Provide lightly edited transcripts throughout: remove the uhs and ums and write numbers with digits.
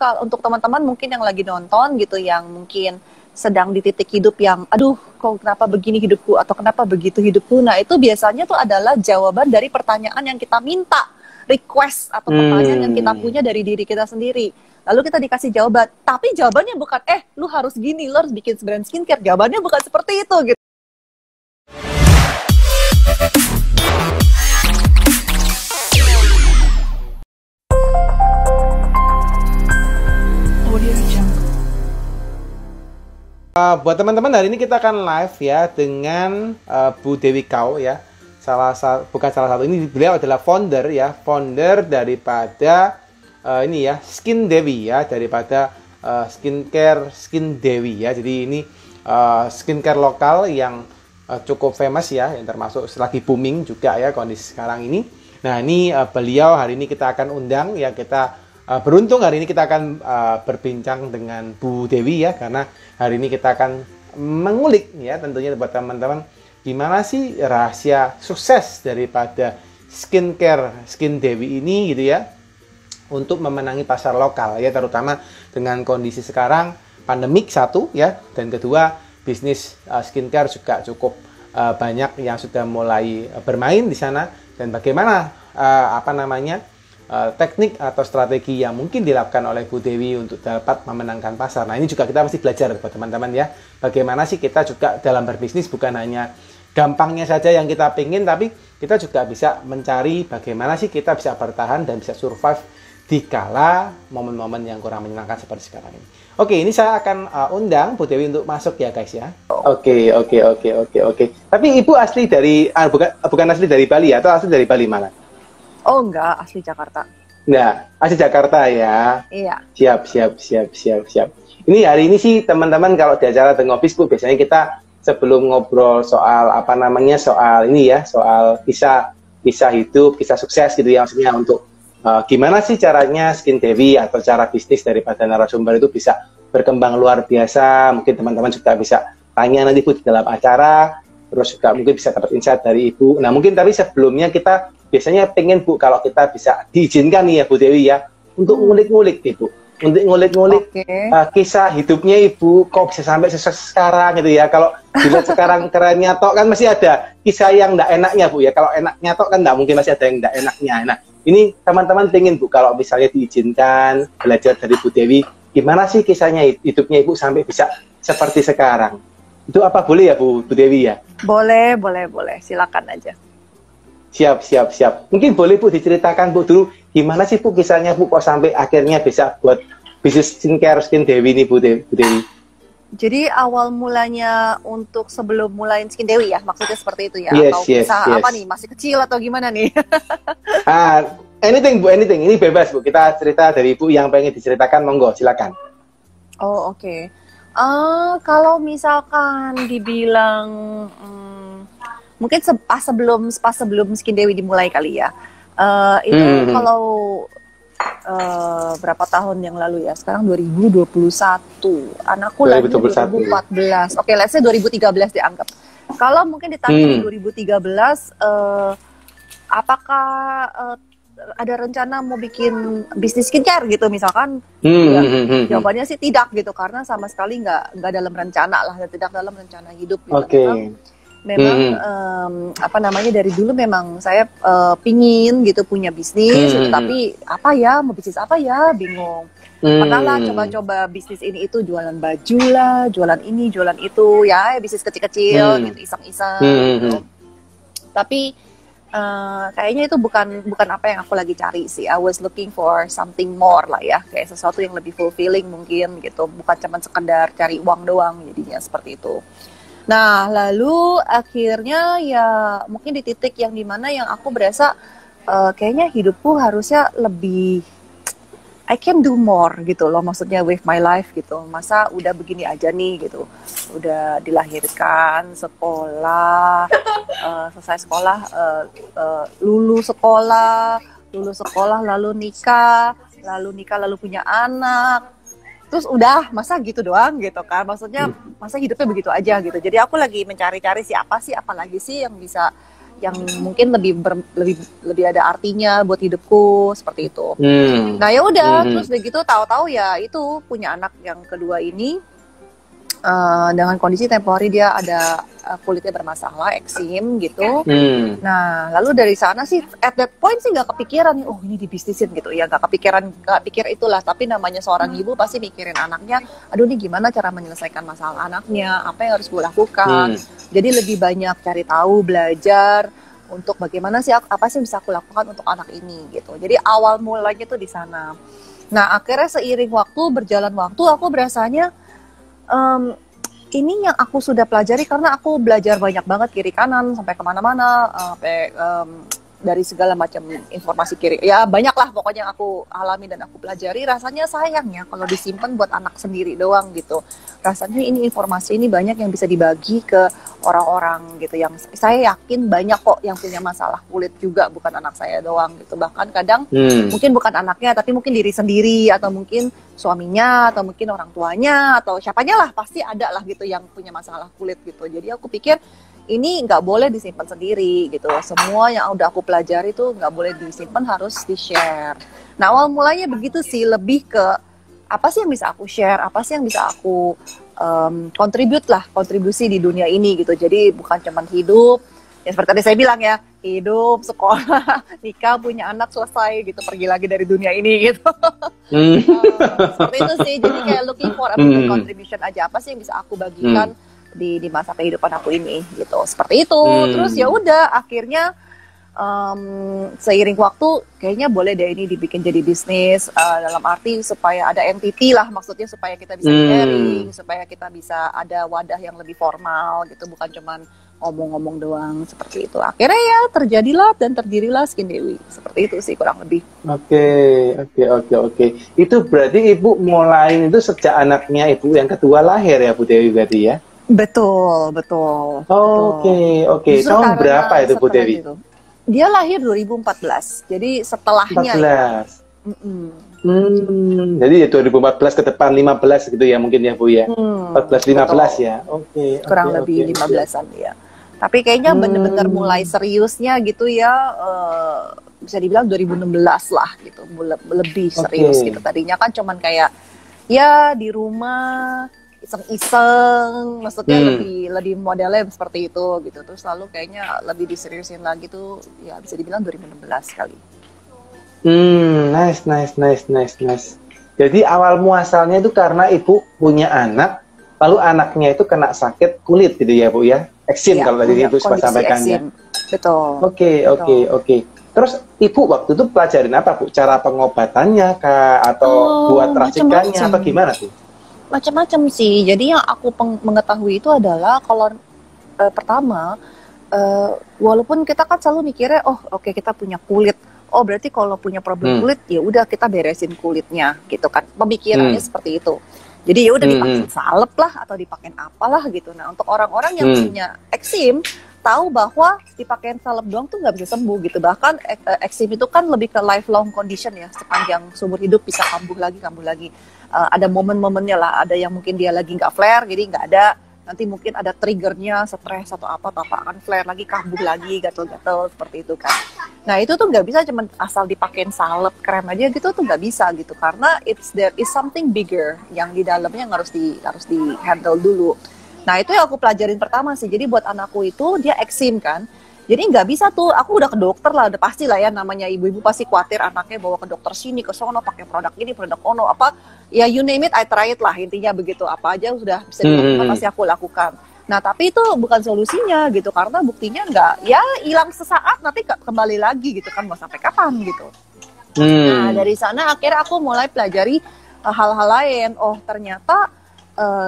kalau untuk teman-teman mungkin yang lagi nonton gitu, yang mungkin sedang di titik hidup yang, aduh, kok kenapa begini hidupku atau kenapa begitu hidupku. Nah, itu biasanya tuh adalah jawaban dari pertanyaan yang kita minta, request atau pertanyaan yang kita punya dari diri kita sendiri. Lalu kita dikasih jawaban, tapi jawabannya bukan, lu harus gini, lu harus bikin brand skincare. Jawabannya bukan seperti itu gitu. Buat teman-teman, hari ini kita akan live ya dengan Bu Dewi Kauw ya. Bukan salah satu, ini beliau adalah founder ya, founder daripada ini ya, Skin Dewi ya, daripada skincare Skin Dewi ya. Jadi ini skincare lokal yang cukup famous ya, yang termasuk lagi booming juga ya kondisi sekarang ini. Nah, ini beliau hari ini kita akan undang ya, kita beruntung hari ini kita akan berbincang dengan Bu Dewi ya, karena hari ini kita akan mengulik ya tentunya buat teman-teman gimana sih rahasia sukses daripada skincare Skin Dewi ini gitu ya, untuk memenangi pasar lokal ya, terutama dengan kondisi sekarang pandemik satu ya, dan kedua bisnis skincare juga cukup banyak yang sudah mulai bermain di sana, dan bagaimana teknik atau strategi yang mungkin dilakukan oleh Bu Dewi untuk dapat memenangkan pasar. Nah, ini juga kita mesti belajar buat teman-teman ya, bagaimana sih kita juga dalam berbisnis bukan hanya gampangnya saja yang kita pingin, tapi kita juga bisa mencari bagaimana sih kita bisa bertahan dan bisa survive di kala momen-momen yang kurang menyenangkan seperti sekarang ini. Oke, ini saya akan undang Bu Dewi untuk masuk ya guys ya. Oke. Tapi Ibu asli dari bukan asli dari Bali ya, atau asli dari Bali mana? Oh enggak, asli Jakarta. Nah, asli Jakarta ya. Iya. Siap. Ini hari ini sih teman-teman, kalau di acara The Ngobis Bu, biasanya kita sebelum ngobrol soal soal ini ya, soal kisah hidup, kisah sukses gitu ya, maksudnya untuk gimana sih caranya Skin Dewi atau cara bisnis daripada narasumber itu bisa berkembang luar biasa. Mungkin teman-teman juga bisa tanya nanti Bu di dalam acara, terus juga mungkin bisa dapat insight dari Ibu. Nah, mungkin tapi sebelumnya kita biasanya pengen Bu, kalau kita bisa diizinkan nih ya Bu Dewi ya, untuk ngulik-ngulik nih Bu, untuk ngulik-ngulik kisah hidupnya Ibu, kok bisa sampai sukses sekarang gitu ya. Kalau dilihat sekarang kerennya tok kan masih ada kisah yang enggak enaknya Bu ya, kalau enaknya tok kan enggak mungkin, masih ada yang enggak enaknya. Nah, ini teman-teman pengen Bu, kalau misalnya diizinkan belajar dari Bu Dewi, gimana sih kisahnya hidupnya Ibu sampai bisa seperti sekarang. Itu apa boleh ya Bu Dewi ya? Boleh, silakan aja. Siap. Mungkin boleh Bu diceritakan Bu dulu, gimana sih Bu kisahnya Bu kok sampai akhirnya bisa buat bisnis skincare Skin Dewi ini Bu Dewi? Jadi awal mulanya untuk sebelum mulain Skin Dewi ya, maksudnya seperti itu ya? Yes, atau kisah apa nih, masih kecil atau gimana nih? Anything Bu, anything. Ini bebas Bu, kita cerita dari Ibu yang pengen diceritakan, monggo silakan. Oh oke. Kalau misalkan dibilang mungkin pas sebelum Skin Dewi dimulai kali ya, itu kalau berapa tahun yang lalu ya, sekarang 2021, anakku lahir 2014, oke, let's say 2013 dianggap. Kalau mungkin di tahun 2013, apakah ada rencana mau bikin bisnis skincare gitu misalkan? Jawabannya sih tidak gitu, karena sama sekali nggak dalam rencana lah, tidak dalam rencana hidup gitu. Memang dari dulu memang saya pingin gitu punya bisnis, tapi mau bisnis apa ya, bingung. Pernah lah coba-coba bisnis ini itu, jualan baju lah, jualan ini, jualan itu, ya bisnis kecil-kecil gitu, iseng-iseng gitu. Tapi kayaknya itu bukan apa yang aku lagi cari sih. I was looking for something more lah ya, kayak sesuatu yang lebih fulfilling mungkin gitu, bukan cuma sekedar cari uang doang, jadinya seperti itu. Nah, lalu akhirnya ya mungkin di titik yang dimana yang aku berasa kayaknya hidupku harusnya lebih, I can do more gitu loh, maksudnya with my life gitu. Masa udah begini aja nih gitu, udah dilahirkan, sekolah, selesai sekolah, lulus sekolah, lalu nikah, lalu punya anak. Terus udah, masa gitu doang gitu kan, maksudnya masa hidupnya begitu aja gitu. Jadi aku lagi mencari-cari apalagi sih yang bisa yang mungkin lebih ada artinya buat hidupku seperti itu. Nah ya udah, terus begitu tahu-tahu ya itu punya anak yang kedua ini dengan kondisi tempo hari dia ada kulitnya bermasalah, eksim gitu. Nah lalu dari sana sih at that point sih nggak kepikiran nih, oh ini dibisnisin gitu ya, nggak pikir itulah. Tapi namanya seorang ibu pasti mikirin anaknya, aduh ini gimana cara menyelesaikan masalah anaknya, apa yang harus gue lakukan. Jadi lebih banyak cari tahu, belajar untuk bagaimana sih apa sih bisa aku lakukan untuk anak ini gitu. Jadi awal mulanya tuh di sana. Nah akhirnya seiring berjalan waktu aku berasanya ini yang aku sudah pelajari karena aku belajar banyak banget kiri kanan sampai kemana-mana, dari segala macam informasi kiri, ya banyak lah pokoknya yang aku alami dan aku pelajari. Rasanya sayang ya kalau disimpan buat anak sendiri doang gitu. Rasanya ini informasi ini banyak yang bisa dibagi ke orang-orang gitu, yang saya yakin banyak kok yang punya masalah kulit juga, bukan anak saya doang gitu. Bahkan kadang mungkin bukan anaknya tapi mungkin diri sendiri atau mungkin suaminya atau mungkin orang tuanya atau siapanya lah, pasti ada lah gitu yang punya masalah kulit gitu. Jadi aku pikir ini nggak boleh disimpan sendiri gitu. Semua yang udah aku pelajari tuh nggak boleh disimpan, harus di-share. Nah awal mulanya begitu sih, lebih ke apa sih yang bisa aku share, apa sih yang bisa aku kontribusi di dunia ini gitu. Jadi bukan cuma hidup, ya seperti tadi saya bilang ya, hidup, sekolah, nikah, punya anak, selesai gitu, pergi lagi dari dunia ini gitu. Seperti itu sih, jadi kayak looking for a bigger contribution aja, apa sih yang bisa aku bagikan di masa kehidupan aku ini gitu, seperti itu. Terus ya udah akhirnya seiring waktu kayaknya boleh deh ini dibikin jadi bisnis, dalam arti supaya ada entity lah, maksudnya supaya kita bisa sharing, supaya kita bisa ada wadah yang lebih formal gitu, bukan cuman ngomong-ngomong doang, seperti itu. Akhirnya ya terjadilah dan terdirilah Skin Dewi, seperti itu sih kurang lebih. Oke. Itu berarti ibu mulai itu sejak anaknya ibu yang kedua lahir ya Bu Dewi berarti ya? Betul. Oke. Tahun berapa itu Bu Dewi? Itu. Dia lahir 2014, jadi setelahnya 14. Jadi 2014 ke depan 15 gitu ya mungkin ya Bu ya? 14-15 ya? Oke. Kurang lebih 15-an ya. Tapi kayaknya bener-bener mulai seriusnya gitu ya, bisa dibilang 2016 lah gitu, lebih serius gitu. Tadinya kan cuman kayak ya di rumah iseng-iseng, maksudnya lebih modelnya seperti itu gitu. Terus lalu kayaknya lebih diseriusin lagi tuh ya bisa dibilang 2016 kali. Nice. Jadi awal muasalnya itu karena ibu punya anak, lalu anaknya itu kena sakit kulit gitu ya Bu ya? Eksim ya, kalau tadi itu sempat sampaikannya. Betul. Oke. Terus ibu waktu itu pelajarin apa Bu? Cara pengobatannya kah? Atau buat racikannya apa gimana tuh? Macam-macam sih. Jadi yang aku mengetahui itu adalah kalau pertama, walaupun kita kan selalu mikirnya, oke, kita punya kulit. Oh berarti kalau punya problem kulit ya udah kita beresin kulitnya gitu kan. Pemikirannya seperti itu. Jadi ya udah dipakai salep lah atau dipakai apalah gitu. Nah untuk orang-orang yang punya eksim, tahu bahwa dipakein salep doang tuh nggak bisa sembuh gitu. Bahkan eksim itu kan lebih ke lifelong condition ya, sepanjang seumur hidup bisa kambuh lagi. Ada momen-momennya lah, ada yang mungkin dia lagi nggak flare, jadi nggak ada. Nanti mungkin ada triggernya, stres atau apa akan flare lagi, kambuh lagi, gatel-gatel seperti itu kan. Nah itu tuh nggak bisa cuma asal dipakein salep krem aja gitu tuh nggak bisa gitu, karena there is something bigger yang di dalamnya yang harus di handle dulu. Nah itu yang aku pelajarin pertama sih. Jadi buat anakku itu dia eksim kan. Jadi nggak bisa tuh, aku udah ke dokter lah, udah pasti lah ya, namanya ibu-ibu pasti khawatir anaknya bawa ke dokter sini, ke sono, pakai produk ini, produk ono, apa, ya you name it, I try it lah, intinya begitu, apa aja sudah bisa dilakukan, pasti aku lakukan. Nah tapi itu bukan solusinya gitu, karena buktinya nggak, ya hilang sesaat, nanti kembali lagi gitu kan, mau sampai kapan gitu. Nah dari sana akhirnya aku mulai pelajari hal-hal lain, ternyata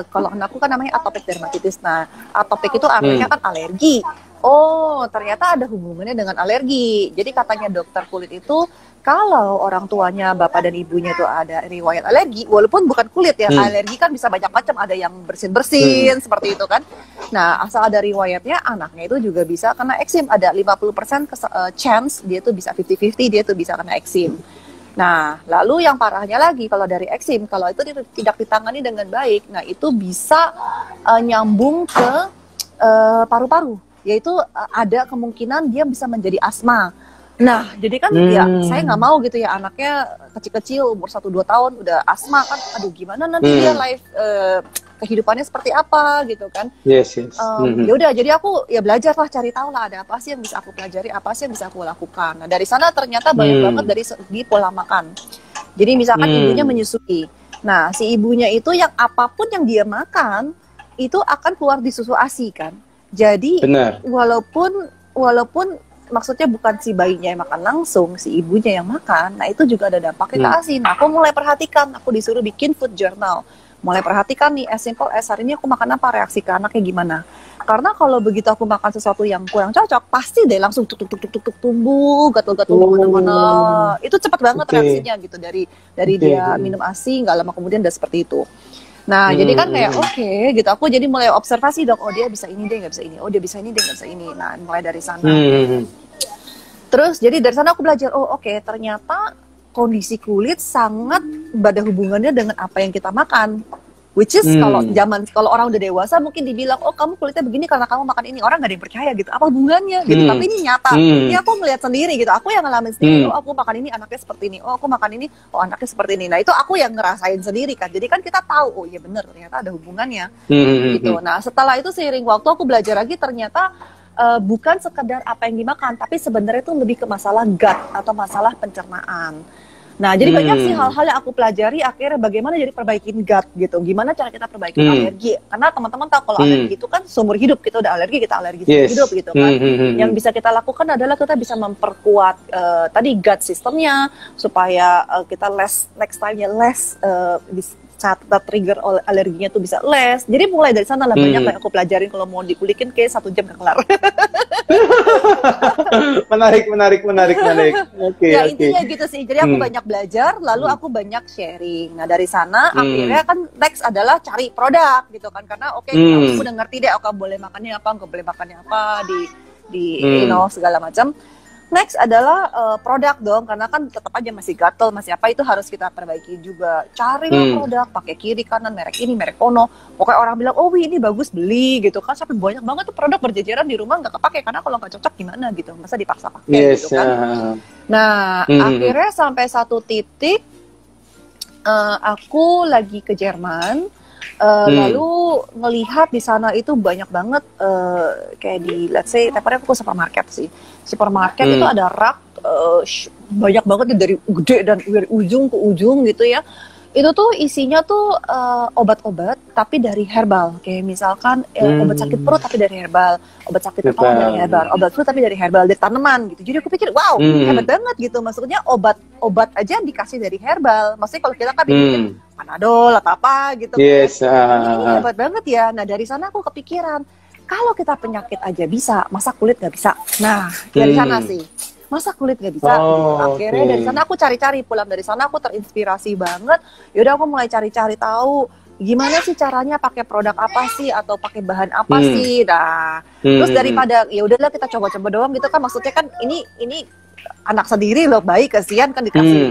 kalau anakku kan namanya atopic dermatitis. Nah atopik itu artinya kan alergi. Ternyata ada hubungannya dengan alergi. Jadi katanya dokter kulit itu kalau orang tuanya, bapak dan ibunya itu ada riwayat alergi, walaupun bukan kulit ya, alergi kan bisa banyak macam, ada yang bersin-bersin seperti itu kan. Nah, asal ada riwayatnya, anaknya itu juga bisa kena eksim. Ada 50% chance dia tuh bisa 50-50 dia tuh bisa kena eksim. Nah, lalu yang parahnya lagi kalau dari eksim, kalau itu tidak ditangani dengan baik, nah itu bisa nyambung ke paru-paru. yaitu ada kemungkinan dia bisa menjadi asma. Nah, jadi kan ya saya nggak mau gitu ya anaknya kecil-kecil umur 1-2 tahun udah asma kan, aduh gimana nanti dia life kehidupannya seperti apa gitu kan. Yes. Ya udah, jadi aku ya belajar lah, cari tahu lah ada apa sih yang bisa aku pelajari, apa sih yang bisa aku lakukan. Nah, dari sana ternyata banyak banget dari segi pola makan. Jadi misalkan ibunya menyusui. Nah, si ibunya itu yang apapun yang dia makan itu akan keluar di susu ASI kan. Jadi walaupun maksudnya bukan si bayinya yang makan langsung, si ibunya yang makan, nah itu juga ada dampaknya ke ASI. Nah, aku mulai perhatikan, aku disuruh bikin food journal. Mulai perhatikan nih, as simple as hari ini aku makan apa, reaksi ke anaknya gimana. Karena kalau begitu aku makan sesuatu yang kurang cocok, pasti deh langsung tuk tumbuh, gatal-gatal kemana-mana. Itu cepat banget reaksinya gitu, dari dia minum ASI, nggak lama kemudian udah seperti itu. Nah, jadi kan kayak oke, gitu. Aku jadi mulai observasi dong. Oh, dia bisa ini, dia nggak bisa ini. Oh, dia bisa ini, dia nggak bisa ini. Nah, mulai dari sana. Terus, jadi dari sana aku belajar. Oh, oke, ternyata kondisi kulit sangat ada hubungannya dengan apa yang kita makan. Which is kalau orang udah dewasa mungkin dibilang, oh kamu kulitnya begini karena kamu makan ini. Orang nggak ada yang percaya gitu. Apa hubungannya gitu. Tapi ini nyata. Ini aku melihat sendiri gitu. Aku yang ngalamin sendiri. Oh, aku makan ini anaknya seperti ini. Oh, aku makan ini, oh anaknya seperti ini. Nah, itu aku yang ngerasain sendiri kan. Jadi kan kita tahu, oh iya benar ternyata ada hubungannya. Gitu. Nah, setelah itu seiring waktu aku belajar lagi ternyata bukan sekedar apa yang dimakan, tapi sebenarnya itu lebih ke masalah gut atau masalah pencernaan. Nah, jadi banyak sih hal-hal yang aku pelajari akhirnya bagaimana jadi perbaikin gut gitu. Gimana cara kita perbaikin alergi. Karena teman-teman tahu kalau alergi itu kan seumur hidup kita udah alergi seumur hidup gitu kan. Yang bisa kita lakukan adalah kita bisa memperkuat tadi gut sistemnya supaya kita next time-nya saat kita trigger alerginya tuh bisa less. Jadi mulai dari sana lah banyak yang aku pelajarin. Kalau mau dikulikin kayak 1 jam gak kelar. menarik. Ya intinya gitu sih. Jadi aku banyak belajar, lalu aku banyak sharing. Nah, dari sana akhirnya kan next adalah cari produk gitu kan. Karena aku udah ngerti deh, boleh makannya apa, nggak boleh makannya apa di segala macam. Next adalah produk dong, karena kan tetap aja masih gatel, masih apa, itu harus kita perbaiki juga. Carilah produk, pakai kiri kanan, merek ini, merek ono. Pokoknya orang bilang, oh ini bagus, beli gitu kan. Sampai banyak banget tuh produk berjejeran di rumah nggak kepake, karena kalau nggak cocok gimana gitu, masa dipaksa pakai gitu kan. Nah, akhirnya sampai satu titik, aku lagi ke Jerman. Lalu ngelihat di sana itu banyak banget kayak di let's say tempat aku ke supermarket itu ada rak banyak banget dari gede dan dari ujung ke ujung gitu ya. Itu tuh isinya tuh obat-obat tapi dari herbal, kayak misalkan obat sakit perut tapi dari herbal, obat sakit kepala dari herbal, obat flu tapi dari herbal, dari tanaman gitu. Jadi aku pikir wow hebat banget gitu, maksudnya obat aja dikasih dari herbal. Maksudnya kalau kita kan bikin Panadol atau apa gitu. Yes. Ini hebat banget ya. Nah, dari sana aku kepikiran, kalau kita penyakit aja bisa, masa kulit nggak bisa? Nah, dari sana sih, masa kulit nggak bisa? Akhirnya dari sana aku cari-cari, pulang dari sana aku terinspirasi banget. Yaudah aku mulai cari-cari tahu gimana sih caranya, pakai produk apa sih atau pakai bahan apa sih. Nah, terus daripada ya udahlah kita coba-coba doang gitu kan, maksudnya kan ini anak sendiri loh, baik, kasihan kan dikasih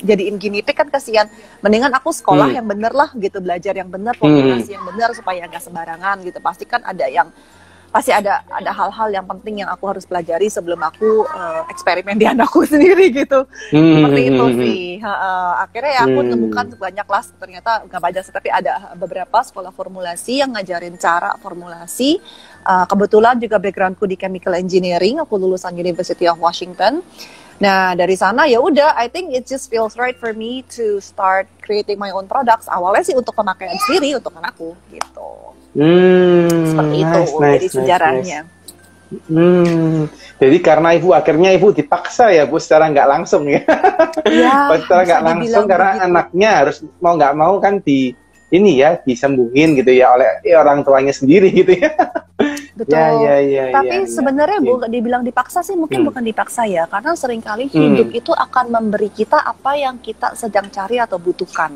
jadiin guinea pig kan kasihan. Mendingan aku sekolah yang bener lah gitu, belajar yang bener, formulasi yang bener supaya nggak sembarangan gitu. Pasti ada hal-hal yang penting yang aku harus pelajari sebelum aku eksperimen di anakku sendiri gitu. Seperti itu sih. Akhirnya ya aku temukan banyak lah, ternyata nggak banyak sih, tapi ada beberapa sekolah formulasi yang ngajarin cara formulasi. Kebetulan juga backgroundku di chemical engineering, aku lulusan University of Washington. Nah, dari sana ya udah, I think it just feels right for me to start creating my own products. Awalnya sih untuk pemakaian sendiri untuk anakku gitu. Seperti itu dari sejarahnya. Jadi karena akhirnya ibu dipaksa ya Bu, secara nggak langsung ya. Secara nggak langsung karena begitu. Anaknya harus mau nggak mau kan disembuhin gitu ya oleh orang tuanya sendiri gitu ya. Betul. Tapi sebenarnya dibilang dipaksa sih mungkin bukan dipaksa ya, karena seringkali hidup itu akan memberi kita apa yang kita sedang cari atau butuhkan.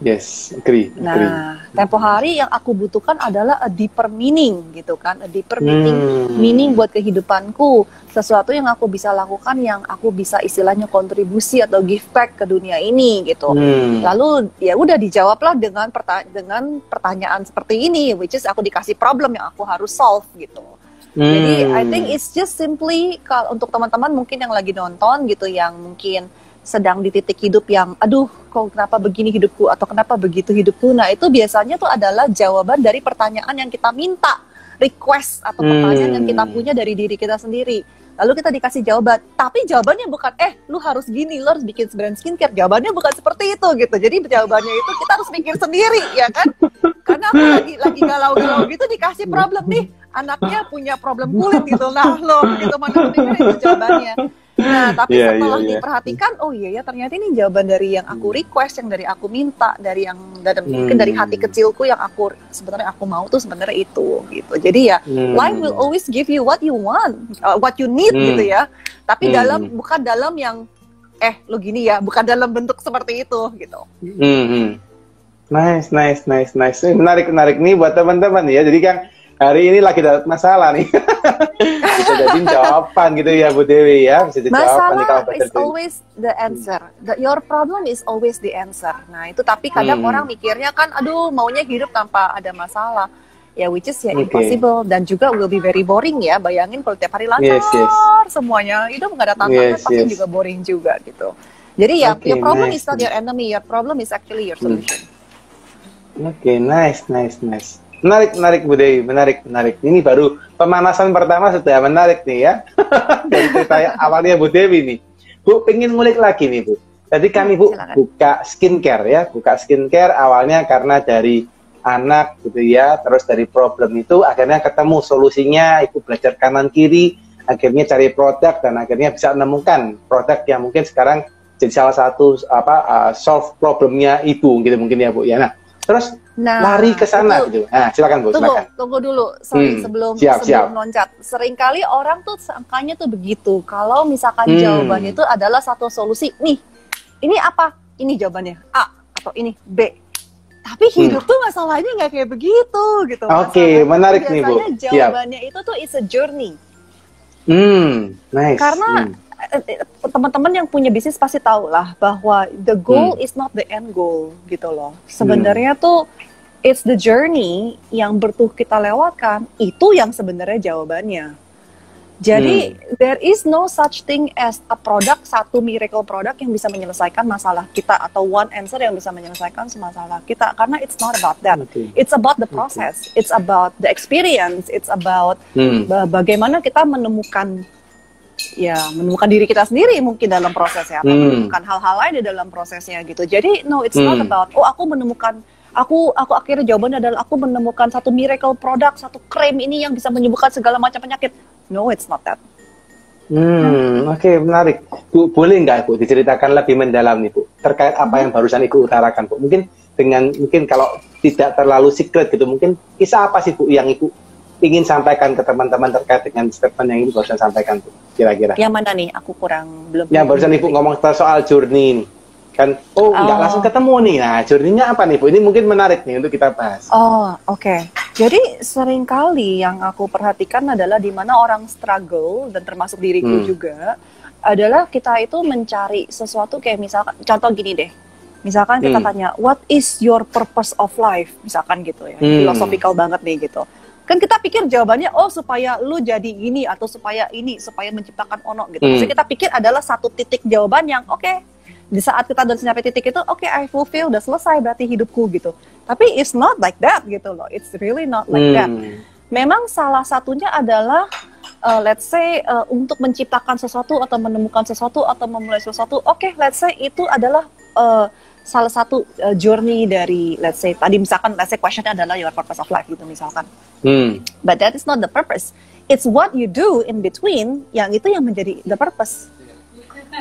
Yes, agree. Nah, tempo hari yang aku butuhkan adalah a deeper meaning gitu kan, a deeper meaning buat kehidupanku, sesuatu yang aku bisa lakukan, yang aku bisa istilahnya kontribusi atau give back ke dunia ini gitu. Lalu ya udah dijawablah dengan pertanyaan seperti ini, which is aku dikasih problem yang aku harus solve gitu. Jadi I think it's just simply kalau untuk teman-teman mungkin yang lagi nonton gitu, yang mungkin sedang di titik hidup yang aduh kok kenapa begini hidupku atau kenapa begitu hidupku. Nah itu biasanya tuh adalah jawaban dari pertanyaan yang kita minta, request atau pertanyaan yang kita punya dari diri kita sendiri. Lalu kita dikasih jawaban, tapi jawabannya bukan lu harus gini, lu harus bikin brand skincare. Jawabannya bukan seperti itu gitu. Jadi jawabannya itu kita harus pikir sendiri, ya kan? Karena aku lagi galau-galau gitu dikasih problem nih, anaknya punya problem kulit gitu. Nah, gitu mana itu jawabannya. Nah, tapi setelah diperhatikan, oh iya ya ternyata ini jawaban dari yang aku request, yang dari aku minta, dari yang mungkin dari hati kecilku yang aku sebenarnya aku mau tuh sebenarnya itu gitu. Jadi ya life will always give you what you want, what you need gitu ya. Tapi bukan dalam yang lo gini ya, bukan dalam bentuk seperti itu gitu. Nice. Menarik nih buat teman-teman ya. Jadi kan hari ini lagi dapat masalah nih. Bisa jadi jawaban gitu ya Bu Dewi ya. Bisa jadi masalah is always the answer. Your problem is always the answer. Nah itu tapi kadang orang mikirnya kan, aduh maunya hidup tanpa ada masalah. Ya which is impossible dan juga will be very boring ya. Bayangin kalau tiap hari lancar semuanya, hidup nggak ada tantangan pasti juga boring juga gitu. Jadi ya your problem is not your enemy. Your problem is actually your solution. Nice. Menarik Bu Dewi, menarik. Ini baru pemanasan pertama sudah menarik nih ya. Dari cerita awalnya Bu Dewi nih. Bu, pengen ngulik lagi nih Bu. Tadi kami Bu buka skincare ya. Buka skincare awalnya karena dari anak gitu ya. Terus dari problem itu akhirnya ketemu solusinya. Ibu belajar kanan kiri. Akhirnya cari produk dan akhirnya bisa menemukan produk yang mungkin sekarang jadi salah satu solve problemnya Ibu gitu mungkin ya Bu ya. Nah, terus lari ke sana gitu. Nah, silakan Bu, silakan. Tunggu dulu. Sebelum loncat. Seringkali orang tuh angkanya tuh begitu. Kalau misalkan jawabannya itu adalah satu solusi. Nih, ini apa? Ini jawabannya A atau ini B. Tapi hidup tuh masalahnya nggak kayak begitu gitu. Oke, menarik nih Bu. Biasanya jawabannya itu tuh is a journey. Nice. Karena teman-teman yang punya bisnis pasti tahu lah bahwa the goal is not the end goal gitu loh. Sebenarnya tuh it's the journey yang kita lewatkan itu yang sebenarnya jawabannya. Jadi there is no such thing as a product, satu miracle product yang bisa menyelesaikan masalah kita atau one answer yang bisa menyelesaikan masalah kita, karena it's not about that. It's about the process. It's about the experience. It's about bagaimana kita menemukan diri kita sendiri mungkin dalam prosesnya, atau menemukan hal-hal lain di dalam prosesnya gitu. Jadi no, it's not about aku akhirnya jawabannya adalah aku menemukan satu miracle product, satu krim ini yang bisa menyembuhkan segala macam penyakit. No, it's not that. Oke, menarik. Bu, boleh nggak Bu diceritakan lebih mendalam nih Bu terkait apa yang barusan Ibu utarakan Bu? Mungkin kalau tidak terlalu secret gitu, mungkin kisah apa sih Bu yang Ibu ingin sampaikan ke teman-teman terkait dengan statement yang Ibu barusan sampaikan Bu, kira-kira? Yang mana nih? Aku belum. Yang barusan Ibu ngomong soal journey ini. Kan, nggak langsung ketemu nih. Nah, journey-nya apa nih Bu? Ini mungkin menarik nih untuk kita bahas. Oke. Jadi seringkali yang aku perhatikan adalah di mana orang struggle, dan termasuk diriku juga, adalah kita itu mencari sesuatu kayak misalkan, contoh gini deh. Misalkan kita tanya, what is your purpose of life? Misalkan gitu ya. Philosophical banget nih gitu. Kan kita pikir jawabannya, supaya lu jadi gini, atau supaya menciptakan ono gitu. Jadi kita pikir adalah satu titik jawaban yang di saat kita udah sampai titik itu, I fulfill, udah selesai berarti hidupku gitu. Tapi it's not like that gitu loh. It's really not like that. Memang salah satunya adalah let's say untuk menciptakan sesuatu atau menemukan sesuatu atau memulai sesuatu. Let's say itu adalah salah satu journey dari, let's say questionnya adalah your purpose of life gitu misalkan. But that is not the purpose. It's what you do in between yang itu yang menjadi the purpose.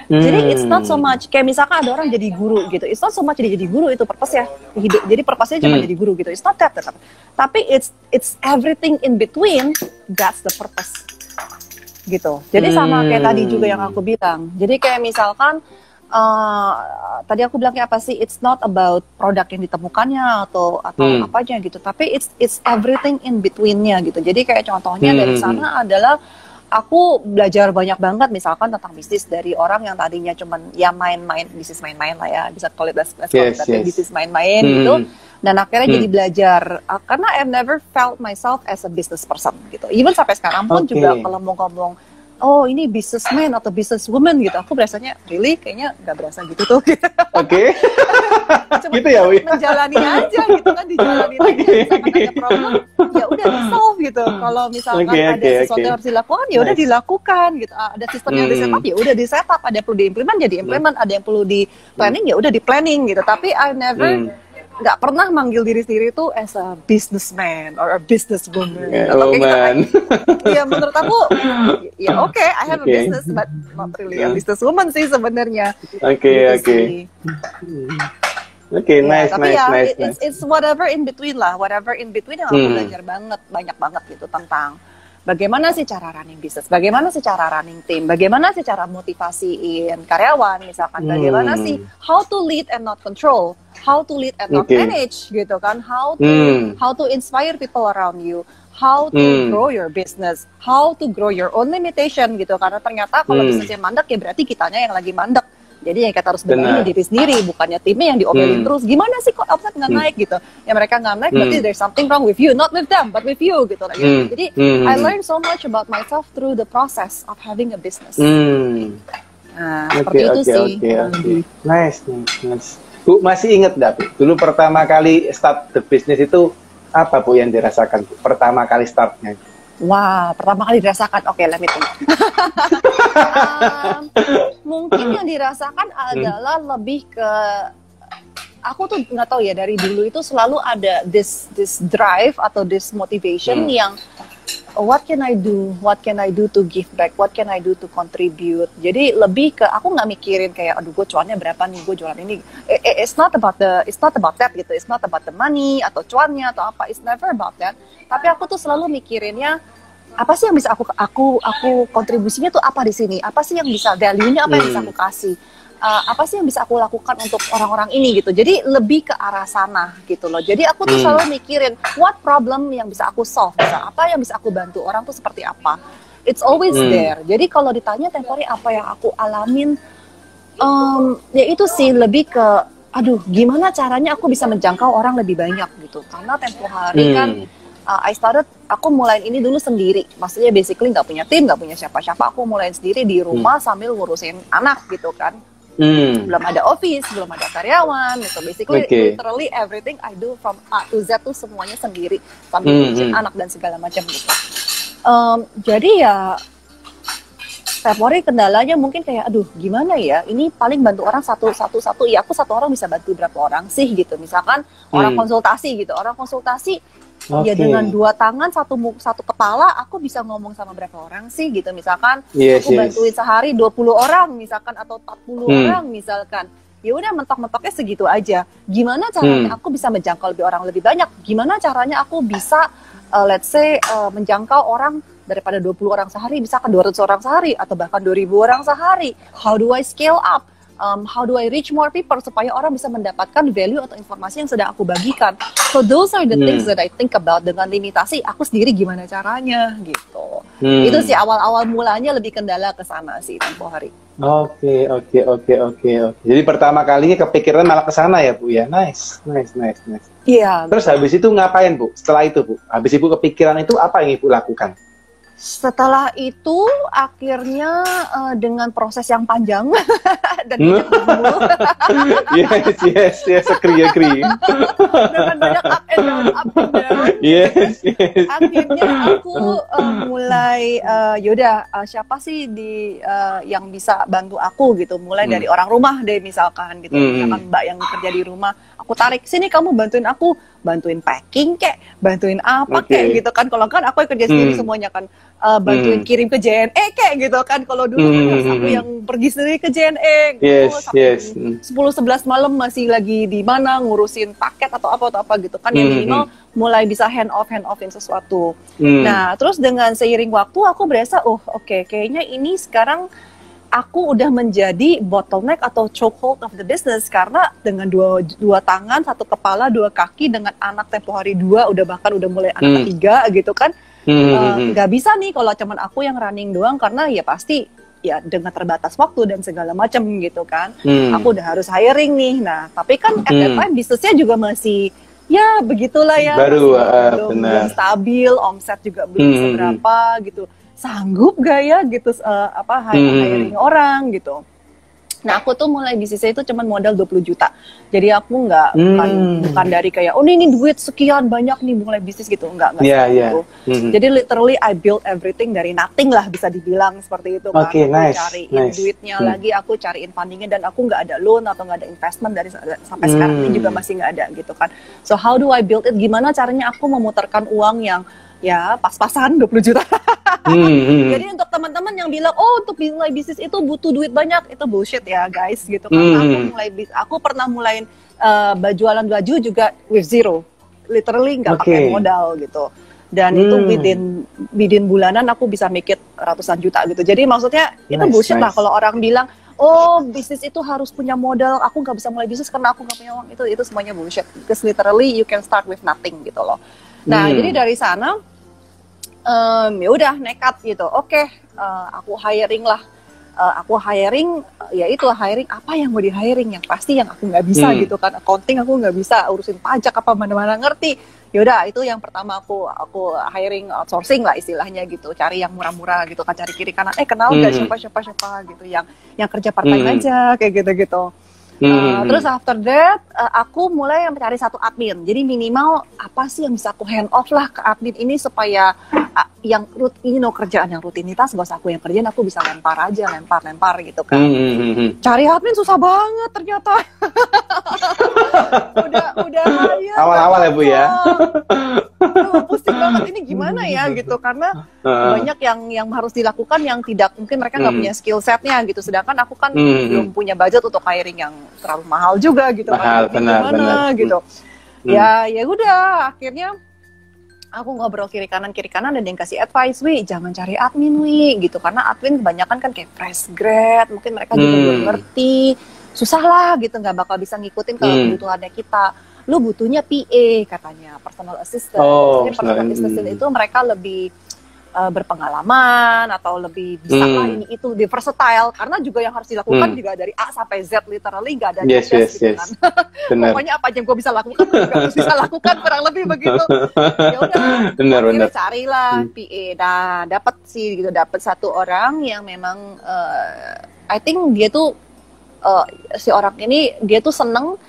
Jadi it's not so much kayak misalkan ada orang jadi guru gitu. It's not so much dia jadi guru itu purpose ya hidup. Jadi purpose-nya cuma jadi guru gitu. It's not that. Tapi it's everything in between, that's the purpose. Gitu. Jadi sama kayak tadi juga yang aku bilang. Jadi kayak misalkan tadi aku bilangnya apa sih? It's not about produk yang ditemukannya atau apanya gitu. Tapi it's everything in between-nya gitu. Jadi kayak contohnya dari sana adalah aku belajar banyak banget misalkan tentang bisnis dari orang yang tadinya cuman ya main-main, bisnis main-main lah ya, bisa call it bisnis main-main gitu. Dan akhirnya jadi belajar, karena I've never felt myself as a business person gitu. Even sampai sekarang pun juga kalau mau ngomong, oh ini businessman atau businesswoman gitu, aku berasanya really kayaknya nggak berasa gitu tuh. Oke. Cuma gitu ya, Wi? menjalani aja gitu kan, dijalani aja. Misalkan ada problem, ya udah di solve gitu. Kalau misalkan ada sesuatu yang harus dilakukan, ya udah dilakukan gitu. Ada sistem yang di setup, ya udah di setup. Ada yang perlu diimplement, jadi implement. Ada yang perlu di planning, ya udah di planning gitu. Tapi I never nggak pernah manggil diri sendiri tuh as a businessman or a businesswoman. Ya menurut aku, ya oke, I have a business, but not really a businesswoman sih sebenarnya. Oke. Nice. It's whatever in between lah, whatever in between yang aku belajar banyak banget gitu tentang bagaimana sih cara running bisnis, bagaimana sih cara running tim, bagaimana sih cara motivasiin karyawan, misalkan bagaimana sih how to lead and not control, how to lead and not manage gitu kan, how to inspire people around you, how to grow your business, how to grow your own limitation gitu, karena ternyata kalau bisnisnya mandek ya berarti kitanya yang lagi mandek. Jadi yang kita harus benahi diri sendiri, bukannya timnya yang diomelin terus. Gimana sih kok omset nggak naik gitu? Ya mereka nggak naik, berarti there's something wrong with you, not with them, but with you gitu. Jadi I learned so much about myself through the process of having a business. Nah, seperti itu sih. Nice. Bu, masih inget nggak, Bu? Dulu pertama kali start the business itu apa, Bu, yang dirasakan, Bu? Pertama kali startnya? Wah, pertama kali dirasakan, oke, let me think. Mungkin yang dirasakan adalah lebih ke, aku tuh nggak tahu ya, dari dulu itu selalu ada this drive atau this motivation yang what can I do to give back, what can I do to contribute. Jadi lebih ke, aku nggak mikirin kayak aduh gue cuannya berapa nih, gue jualan ini. It's not about that gitu, it's not about the money atau cuannya atau apa, it's never about that. Tapi aku tuh selalu mikirinnya apa sih yang bisa aku kontribusinya tuh apa di sini, apa sih yang bisa value-nya, apa yang bisa aku kasih, apa sih yang bisa aku lakukan untuk orang-orang ini gitu. Jadi lebih ke arah sana gitu loh. Jadi aku tuh selalu mikirin what problem yang bisa aku solve, apa yang bisa aku bantu orang tuh seperti apa. It's always there. Jadi kalau ditanya tempo hari apa yang aku alamin, ya itu sih lebih ke aduh gimana caranya aku bisa menjangkau orang lebih banyak gitu. Karena tempo hari kan aku mulai ini dulu sendiri, maksudnya basically nggak punya tim, nggak punya siapa-siapa, aku mulai sendiri di rumah sambil ngurusin anak gitu kan. Belum ada office, belum ada karyawan gitu. Basically literally everything I do from A to Z tuh semuanya sendiri sambil ngurusin anak dan segala macam gitu. Jadi ya Februari kendalanya mungkin kayak aduh gimana ya, ini paling bantu orang satu ya, aku satu orang bisa bantu berapa orang sih gitu. Misalkan orang konsultasi gitu, ya dengan dua tangan satu kepala aku bisa ngomong sama berapa orang sih gitu. Misalkan aku bantuin sehari 20 orang misalkan atau 40 orang misalkan. Ya udah mentok-mentoknya segitu aja. Gimana caranya aku bisa menjangkau lebih banyak? Gimana caranya aku bisa let's say menjangkau orang daripada 20 orang sehari misalkan 200 orang sehari atau bahkan 2000 orang sehari. How do I scale up? How do I reach more people supaya orang bisa mendapatkan value atau informasi yang sedang aku bagikan. So those are the things that I think about. Dengan limitasi aku sendiri gimana caranya gitu. Itu sih awal-awal mulanya lebih kendala ke sana sih tempo hari. Oke. Jadi pertama kalinya kepikiran malah ke sana ya, Bu ya. Nice. Iya. Terus habis itu ngapain, Bu? Setelah itu, Bu. Habis Ibu kepikiran itu apa yang Ibu lakukan? Setelah itu akhirnya dengan proses yang panjang dan yes, agree. dengan banyak up and down. Yes. Akhirnya aku mulai yaudah siapa sih yang bisa bantu aku gitu. Mulai dari orang rumah deh misalkan gitu. Misalkan mbak yang kerja di rumah, aku tarik sini kamu bantuin packing kek, bantuin apa kek gitu kan. Kalau kan aku yang kerja sendiri semuanya kan, bantuin kirim ke JNE kek gitu kan. Kalau dulu kan harus aku yang pergi sendiri ke JNE gitu, sampai 10-11 malam masih lagi di mana ngurusin paket atau apa gitu kan. Yang minimal mulai bisa hand offin sesuatu. Nah terus dengan seiring waktu aku berasa oke, kayaknya ini sekarang aku udah menjadi bottleneck atau chokehold of the business, karena dengan dua tangan, satu kepala, dua kaki, dengan anak tempo hari 2, bahkan udah mulai anak 3 gitu kan. Nggak bisa nih kalau cuman aku yang running doang, karena ya pasti ya dengan terbatas waktu dan segala macam gitu kan. Aku udah harus hiring nih. Nah tapi kan at that time bisnisnya juga masih ya begitulah ya, baru belum stabil, omset juga belum seberapa gitu, sanggup gak ya gitu hiring orang gitu. Nah aku tuh mulai bisnisnya itu cuman modal 20 juta. Jadi aku bukan dari kayak ini duit sekian banyak nih mulai bisnis gitu, enggak gitu. Jadi literally I build everything dari nothing lah, bisa dibilang seperti itu kan. Aku cariin duitnya lagi, aku cariin fundingnya, dan aku nggak ada loan atau nggak ada investment dari sampai sekarang ini juga masih nggak ada gitu kan. So how do I build it? Gimana caranya aku memutarkan uang yang ya pas-pasan 20 juta. Jadi untuk teman-teman yang bilang untuk mulai bisnis itu butuh duit banyak, itu bullshit ya guys gitu kan. Aku pernah mulai jualan baju juga with zero, literally nggak pakai modal gitu, dan itu within bulanan aku bisa make it ratusan juta gitu. Jadi maksudnya itu bullshit lah kalau orang bilang bisnis itu harus punya modal, aku nggak bisa mulai bisnis karena aku nggak punya uang. Itu semuanya bullshit, because literally you can start with nothing gitu loh. Nah jadi dari sana ya udah nekat gitu. Aku hiring lah. Hiring apa yang mau di hiring, yang pasti yang aku nggak bisa gitu kan. Accounting aku nggak bisa, urusin pajak apa mana-mana ngerti. Ya udah itu yang pertama aku hiring, outsourcing lah istilahnya gitu. Cari yang murah-murah gitu kan, cari kiri kanan. Kenal nggak siapa gitu yang kerja part time aja kayak gitu-gitu. Terus after that aku mulai mencari satu admin. Jadi minimal apa sih yang bisa aku hand off lah ke admin ini, supaya yang kerjaan yang rutinitas bos aku yang kerjaan, aku bisa lempar gitu kan. Cari admin susah banget ternyata. udah awal-awal ya Bu ya. Pusing banget ini gimana ya gitu, karena banyak yang harus dilakukan yang tidak, mungkin mereka nggak punya skill setnya gitu, sedangkan aku kan belum punya budget untuk hiring yang terlalu mahal juga gitu. Benar. Gitu. Ya udah akhirnya aku ngobrol kiri kanan dan yang kasih advice, jangan cari admin gitu, karena admin kebanyakan kan kayak fresh grad, mungkin mereka juga belum ngerti, susah lah gitu, nggak bakal bisa ngikutin kalau kebutuhannya kita. Lu butuhnya PA katanya, personal assistant. Personal assistant itu mereka lebih berpengalaman atau lebih bisa ini itu, di versatile, karena juga yang harus dilakukan juga dari A sampai Z, literally nggak ada yes. kan. Pokoknya apa aja yang gue bisa lakukan juga harus bisa lakukan, kurang lebih begitu. Ya udah, akhirnya carilah PA. Nah dapat satu orang yang memang I think dia tuh si orang ini dia tuh seneng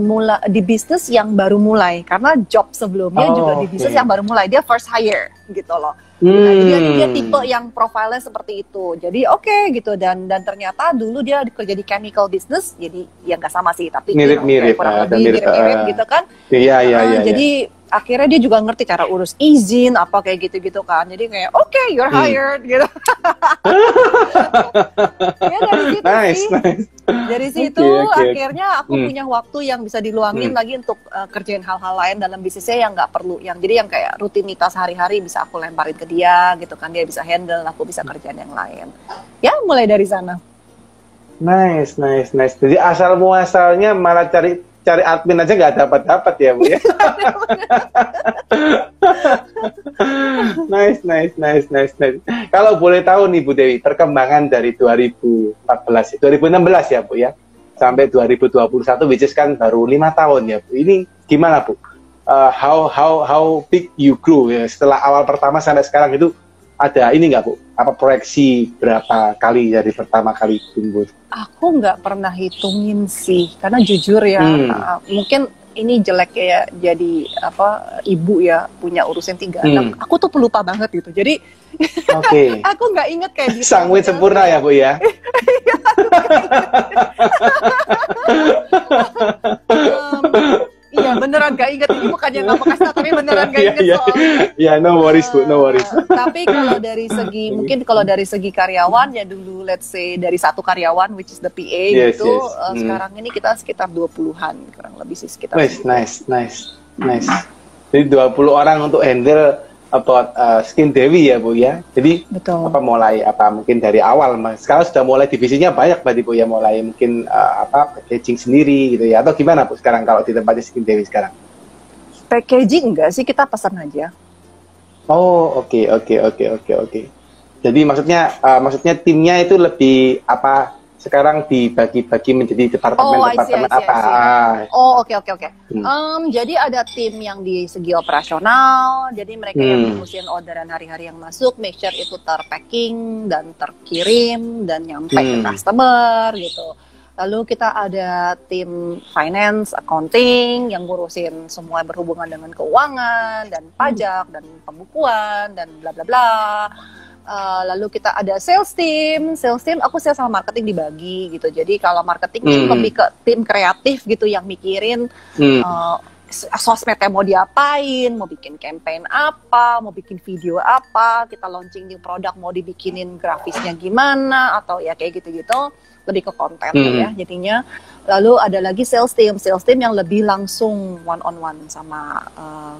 mulai di bisnis yang baru mulai, karena job sebelumnya juga di bisnis yang baru mulai, dia first hire gitu loh. Nah, dia tipe yang profilnya seperti itu, jadi gitu, dan ternyata dulu dia kerja di chemical business, jadi ya nggak sama sih, tapi mirip-mirip gitu kan. Iya. Jadi akhirnya dia juga ngerti cara urus izin apa kayak gitu kan, jadi kayak you're hired gitu. Ya dari situ nice. Dari situ akhirnya aku punya waktu yang bisa diluangin lagi untuk kerjain hal-hal lain dalam bisnisnya yang nggak perlu, jadi yang kayak rutinitas hari-hari bisa aku lemparin ke dia gitu kan, dia bisa handle, aku bisa kerjaan yang lain. Ya mulai dari sana. Nice. Jadi asal muasalnya malah cari admin aja nggak dapat ya Bu ya. Nice. Kalau boleh tahu nih Bu Dewi, perkembangan dari 2016 ya Bu ya, sampai 2021, which is kan baru 5 tahun ya Bu. Ini gimana Bu? How big you grew ya, setelah awal pertama sampai sekarang itu ada ini nggak Bu? Apa proyeksi berapa kali dari pertama kali tumbuh? Aku nggak pernah hitungin sih, karena jujur ya, mungkin ini jelek ya jadi ibu ya, punya urusan 3 anak. Aku tuh pelupa banget gitu. Jadi aku nggak inget kayak gitu. Sangwit sempurna ya Bu ya. Iya beneran gak inget, ini bukannya nggak mau kasih tau, tapi beneran gak inget soalnya. Iya no worries Bu, no worries. Tapi kalau dari segi mungkin kalau dari segi karyawan ya dulu, let's say dari 1 karyawan which is the PA sekarang ini kita sekitar 20-an kurang lebih sih, sekitar. Nice. Jadi 20 orang untuk handle about Skin Dewi ya Bu ya. Jadi betul. Mulai mungkin dari awal, sekarang sudah mulai divisinya banyak berarti Bu ya, mulai mungkin packaging sendiri gitu ya, atau gimana Bu sekarang kalau di tempatnya Skin Dewi sekarang? Packaging enggak sih, kita pesan aja. Oke. Jadi maksudnya timnya itu lebih sekarang dibagi-bagi menjadi departemen-departemen apa? Oh, oke. Jadi ada tim yang di segi operasional, jadi mereka yang ngurusin orderan hari-hari yang masuk, make sure itu terpacking dan terkirim dan nyampe ke customer gitu. Lalu kita ada tim finance, accounting yang ngurusin semua berhubungan dengan keuangan dan pajak dan pembukuan dan bla bla bla. Lalu kita ada sales team aku sales sama marketing dibagi gitu. Jadi kalau marketing lebih ke tim kreatif gitu yang mikirin sosmednya mau diapain, mau bikin campaign apa, mau bikin video apa, kita launching new produk mau dibikinin grafisnya gimana atau ya kayak gitu-gitu, lebih ke konten ya jadinya. Lalu ada lagi sales team yang lebih langsung one on one sama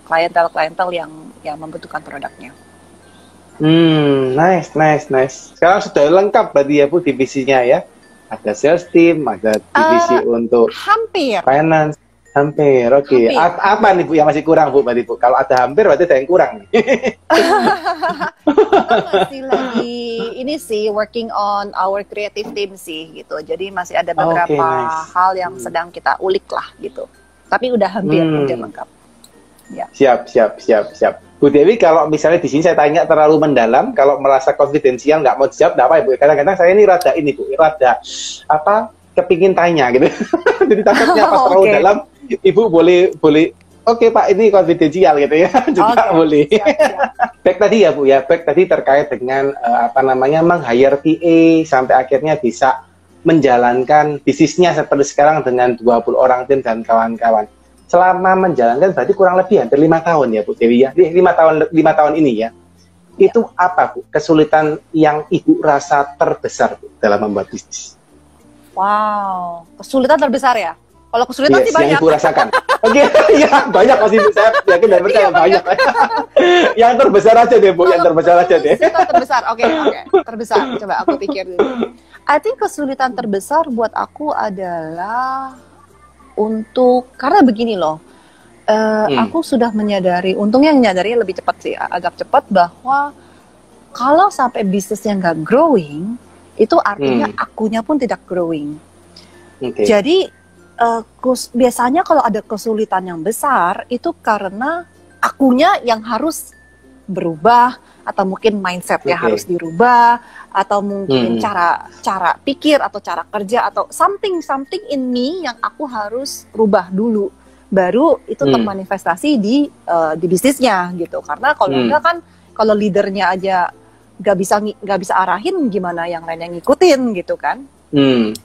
klientel yang membutuhkan produknya. Nice. Sekarang sudah lengkap berarti ya Bu divisinya ya. Ada sales team, ada divisi untuk finance. Hampir. Apa nih Bu yang masih kurang Bu berarti Bu? Kalau ada hampir berarti ada yang kurang nih. Masih lagi ini sih working on our creative team sih gitu. Jadi masih ada beberapa hal yang sedang kita ulik lah gitu. Tapi udah hampir lengkap. Ya. Siap. Bu Dewi, kalau misalnya di sini saya tanya terlalu mendalam, kalau merasa konfidensial nggak mau dijawab, nggak apa ya Bu? Kadang-kadang saya ini rada kepingin tanya gitu. Jadi takutnya pas terlalu dalam, Ibu boleh. Oke Pak, ini konfidensial gitu ya, juga boleh. Siap. Back tadi ya Bu ya, tadi terkait dengan meng-hire PA sampai akhirnya bisa menjalankan bisnisnya seperti sekarang dengan 20 orang tim dan kawan-kawan. Selama menjalankan berarti kurang lebih hampir 5 tahun ya Bu Dewi ya, 5 tahun ini ya. Itu apa Bu kesulitan yang Ibu rasa terbesar Bu, dalam membuat bisnis? Wow, kesulitan terbesar ya? Kalau kesulitan sih banyak. Yang Ibu rasakan. Oke, ya banyak pasti saya yakin dan percaya banyak. Yang terbesar aja deh Bu, yang terbesar aja deh. Terbesar, oke. Terbesar, coba aku pikir dulu. I think kesulitan terbesar buat aku adalah karena begini loh, aku sudah menyadari, untungnya menyadari lebih cepat sih, agak cepat, bahwa kalau sampai bisnisnya nggak growing, itu artinya akunya pun tidak growing. Jadi biasanya kalau ada kesulitan yang besar, itu karena akunya yang harus berubah, atau mungkin mindsetnya harus dirubah, atau mungkin cara pikir atau cara kerja atau something in me yang aku harus rubah dulu, baru itu termanifestasi di bisnisnya gitu. Karena kalau enggak kan, kalau leadernya aja nggak bisa arahin, gimana yang lain yang ngikutin gitu kan.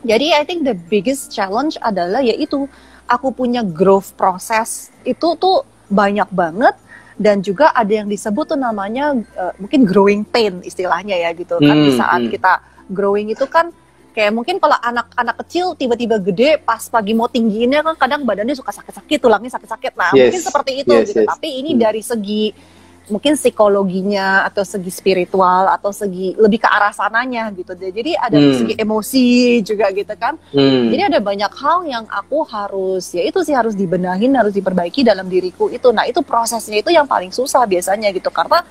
Jadi I think the biggest challenge adalah yaitu aku punya growth process itu tuh banyak banget. Dan juga ada yang disebut tuh namanya mungkin growing pain istilahnya ya gitu kan. Di saat kita growing itu kan kayak mungkin kalau anak kecil tiba-tiba gede, pas pagi mau tinggiinnya kan kadang badannya suka sakit-sakit, tulangnya sakit-sakit. Nah mungkin seperti itu gitu. Tapi ini dari segi mungkin psikologinya atau segi spiritual atau segi lebih ke arah sananya gitu. Jadi ada segi emosi juga gitu kan. Jadi ada banyak hal yang aku harus dibenahin, harus diperbaiki dalam diriku itu. Nah itu prosesnya itu yang paling susah biasanya gitu, karena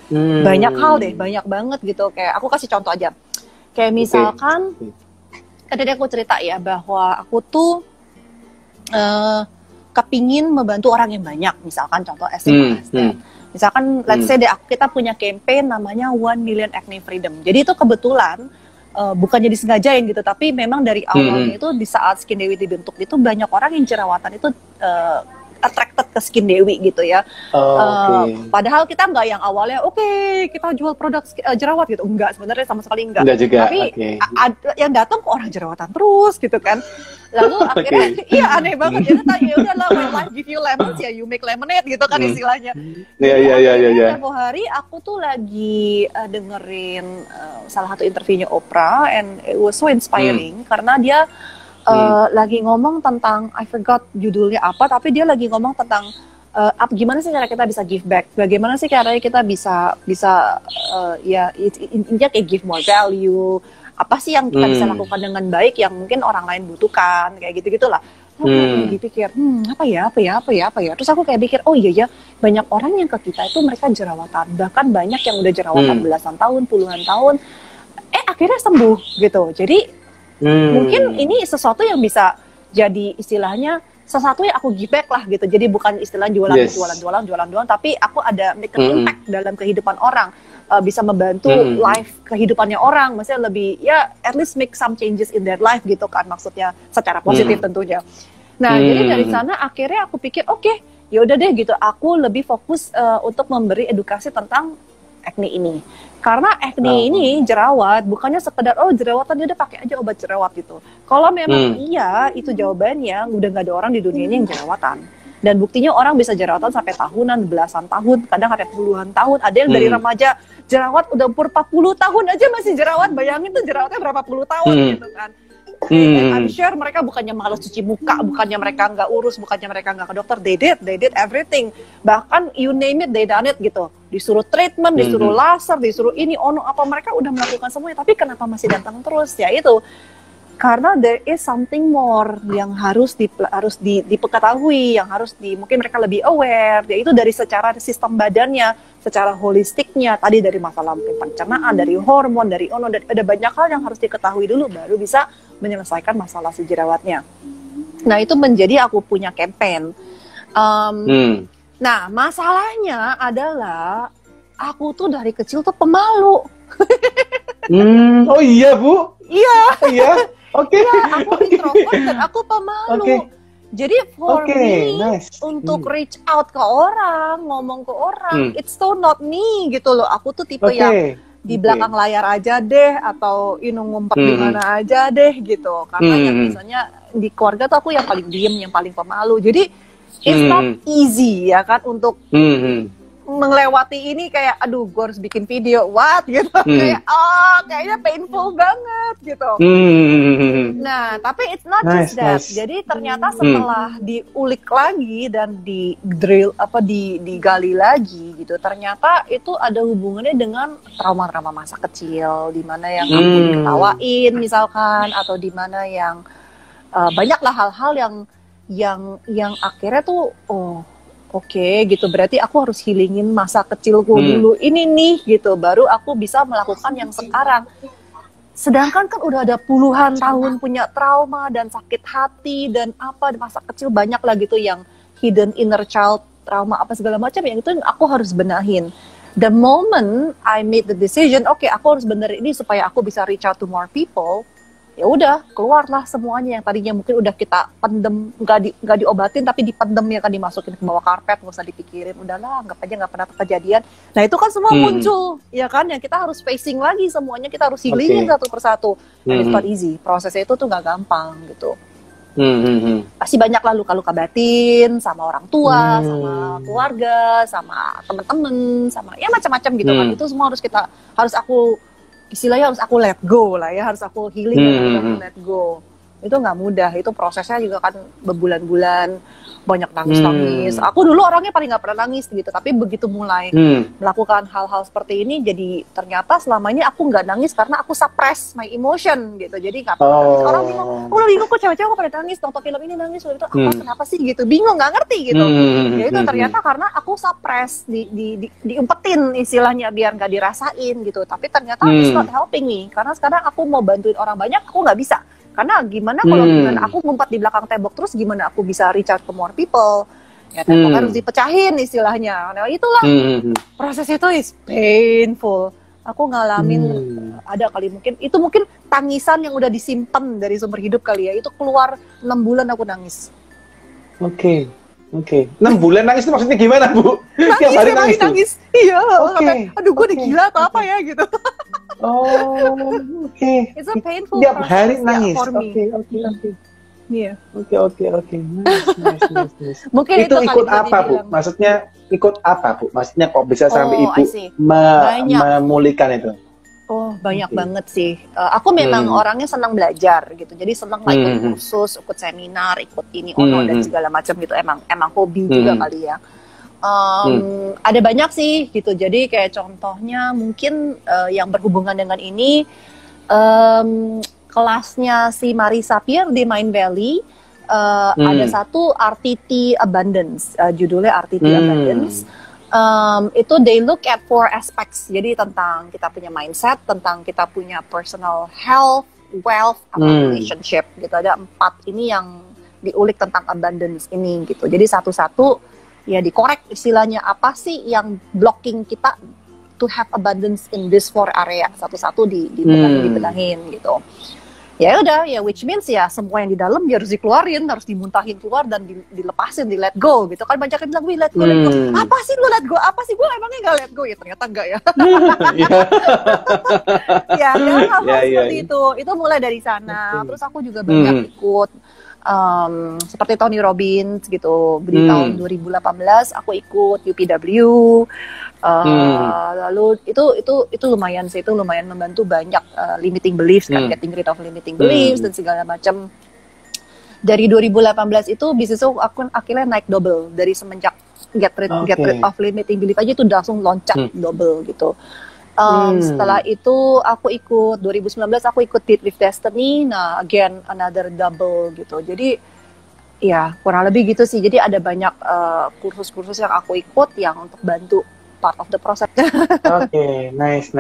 banyak hal banyak banget gitu. Kayak aku kasih contoh aja, kayak misalkan tadi aku cerita ya bahwa aku tuh kepingin membantu orang yang banyak, misalkan contoh SMA. Misalkan, let's say kita punya campaign namanya 1 Million Acne Freedom. Jadi itu kebetulan, bukannya disengajain gitu, tapi memang dari awalnya itu di saat Skin Dewi dibentuk itu banyak orang yang jerawatan itu attracted ke Skin Dewi gitu ya. Padahal kita nggak yang awalnya kita jual produk jerawat gitu, enggak, sebenarnya sama sekali enggak. Juga. Tapi yang datang kok orang jerawatan terus gitu kan. Lalu akhirnya iya aneh banget, jadi ya udahlah, when life give you lemons ya you make lemonade gitu kan istilahnya. Iya. Tempo hari aku tuh lagi dengerin salah satu interviewnya Oprah, and it was so inspiring karena dia lagi ngomong tentang, I forgot judulnya apa, tapi dia lagi ngomong tentang gimana sih cara kita bisa give back, bagaimana sih caranya kita bisa intinya kayak give more value, apa sih yang kita bisa lakukan dengan baik yang mungkin orang lain butuhkan, kayak gitu-gitulah. Aku dipikir, apa ya, terus aku kayak pikir, oh iya ya, banyak orang yang ke kita itu mereka jerawatan, bahkan banyak yang udah jerawatan belasan tahun, puluhan tahun, akhirnya sembuh gitu. Jadi Mungkin ini sesuatu yang bisa jadi istilahnya sesuatu yang aku give back lah gitu. Jadi bukan istilah jualan doang, tapi aku ada make an impact dalam kehidupan orang, bisa membantu life kehidupannya orang, maksudnya lebih ya at least make some changes in their life gitu kan, maksudnya secara positif tentunya. Nah, jadi dari sana akhirnya aku pikir oke, ya udah deh gitu, aku lebih fokus untuk memberi edukasi tentang acne ini. Karena acne ini jerawat, bukannya sekedar jerawatan dia udah pakai aja obat jerawat gitu. Kalau memang iya itu jawabannya, udah nggak ada orang di dunia ini yang jerawatan. Dan buktinya orang bisa jerawatan sampai tahunan, belasan tahun, kadang sampai puluhan tahun. Ada yang dari remaja jerawat udah umur 40 tahun aja masih jerawat. Bayangin tuh jerawatnya berapa puluh tahun gitu kan. I'm sure mereka bukannya malas cuci muka, bukannya mereka nggak urus, bukannya mereka nggak ke dokter. They did everything. Bahkan you name it, they done it gitu. Disuruh treatment, disuruh laser, disuruh ini, apa mereka udah melakukan semuanya. Tapi kenapa masih datang terus? Ya itu, karena there is something more yang harus diketahui, yang harus mungkin mereka lebih aware. Yaitu dari secara sistem badannya, secara holistiknya, tadi dari masalah pencernaan, dari hormon, dari ada banyak hal yang harus diketahui dulu baru bisa menyelesaikan masalah si jerawatnya. Nah, itu menjadi aku punya campaign. Nah, masalahnya adalah aku tuh dari kecil tuh pemalu. Oh iya, Bu? Iya. Iya. Oke. Iya, aku introvert dan aku pemalu. Jadi for me untuk reach out ke orang, ngomong ke orang, it's so not me gitu loh. Aku tuh tipe yang di belakang layar aja deh, atau ngumpet di mana aja deh gitu. Karena yang biasanya di keluarga tuh aku yang paling diem, yang paling pemalu. Jadi it's not easy ya kan untuk melewati ini, kayak aduh gue harus bikin video gitu. Kayak kayaknya painful banget gitu. Nah, tapi it's not just that. Jadi ternyata setelah diulik lagi dan digali lagi gitu, ternyata itu ada hubungannya dengan trauma-trauma masa kecil, di mana yang aku diketawain misalkan, atau di mana yang banyaklah hal-hal yang akhirnya tuh Oke, gitu. Berarti aku harus healingin masa kecilku dulu. Ini nih, gitu. Baru aku bisa melakukan yang sekarang. Sedangkan kan udah ada puluhan tahun punya trauma dan sakit hati dan apa di masa kecil, banyak lah gitu yang hidden inner child trauma apa segala macam, yang itu aku harus benahin. The moment I made the decision, oke, aku harus benerin ini supaya aku bisa reach out to more people. Ya udah, keluarlah semuanya yang tadinya mungkin udah kita pendem, nggak diobatin tapi dipendem, ya kan, dimasukin ke bawah karpet, nggak usah dipikirin, udahlah anggap aja nggak pernah kejadian. Nah itu kan semua muncul, ya kan, yang kita harus facing lagi semuanya, kita harus healingin satu persatu. And it's not easy, prosesnya itu tuh nggak gampang gitu. Pasti banyak lah luka-luka batin sama orang tua, sama keluarga, sama temen-temen, sama ya macam-macam gitu kan. Itu semua harus aku istilahnya harus aku let go lah ya, harus aku healing dan aku let go. Itu nggak mudah, itu prosesnya juga kan berbulan-bulan, banyak nangis-nangis. Aku dulu orangnya paling nggak pernah nangis gitu, tapi begitu mulai melakukan hal-hal seperti ini, jadi ternyata selama ini aku nggak nangis karena aku suppress my emotion gitu. Jadi nggak pernah nangis. Orang bingung, udah bingung kok cewek-cewek kok pada nangis, nonton film ini nangis, itu kenapa sih gitu, bingung, nggak ngerti gitu. Ya itu ternyata karena aku suppress, diumpetin istilahnya biar nggak dirasain gitu. Tapi ternyata it's not helping me, karena sekarang aku mau bantuin orang banyak, aku nggak bisa. Karena gimana kalau aku ngumpet di belakang tembok terus, gimana aku bisa reach out to more people? Ya tembok harus dipecahin istilahnya. Nah itulah proses itu is painful. Aku ngalamin ada kali mungkin tangisan yang udah disimpan dari sumber hidup kali ya. Itu keluar 6 bulan aku nangis. Oke. 6 bulan nangis itu maksudnya gimana, Bu? Tiap hari nangis. Iya. Aduh, gue udah gila atau apa ya gitu. Oke. It's a painful tiap hari nangis. Oke. Iya. Oke. Nice. Mungkin itu ikut apa, Bu? Maksudnya ikut apa, Bu? Maksudnya kok bisa sampai Ibu memulihkan itu? Banyak banget sih. Aku memang orangnya senang belajar gitu. Jadi senang ikut kursus, ikut seminar, ikut ini, dan segala macam gitu. Emang hobi juga kali ya. Ada banyak sih gitu. Jadi kayak contohnya mungkin yang berhubungan dengan ini, kelasnya si Marisa Peer di Mind Valley, ada satu RTT Abundance, judulnya RTT Abundance. Itu they look at 4 aspects. Jadi tentang kita punya mindset, tentang kita punya personal health, wealth, sama relationship gitu. Ada 4 ini yang diulik tentang abundance ini gitu. Jadi satu-satu ya dikorek istilahnya, apa sih yang blocking kita to have abundance in this 4 area. Satu-satu dibenahin gitu. Ya udah, ya which means ya semua yang di dalam ya harus dikeluarin, harus dimuntahin keluar dan dilepasin, di let go gitu kan. Banyak yang bilang, "Wih, let go, let go." Apa sih lu let go? Apa sih? Gue emangnya nggak let go? Ya ternyata enggak ya. Ya, hal seperti itu. Itu mulai dari sana. Terus aku juga banyak ikut seperti Tony Robbins gitu. Di tahun 2018 aku ikut UPW. Lalu itu lumayan sih, itu lumayan membantu banyak limiting beliefs kan, getting rid of limiting beliefs dan segala macam. Dari 2018 itu bisnis aku akhirnya naik double, dari semenjak get rid of limiting belief aja itu udah langsung loncat double gitu. Setelah itu aku ikut 2019 aku ikut Date with Destiny, nah again another double gitu. Jadi ya kurang lebih gitu sih. Jadi ada banyak kursus-kursus yang aku ikut yang untuk bantu part of the process. Oke, nice.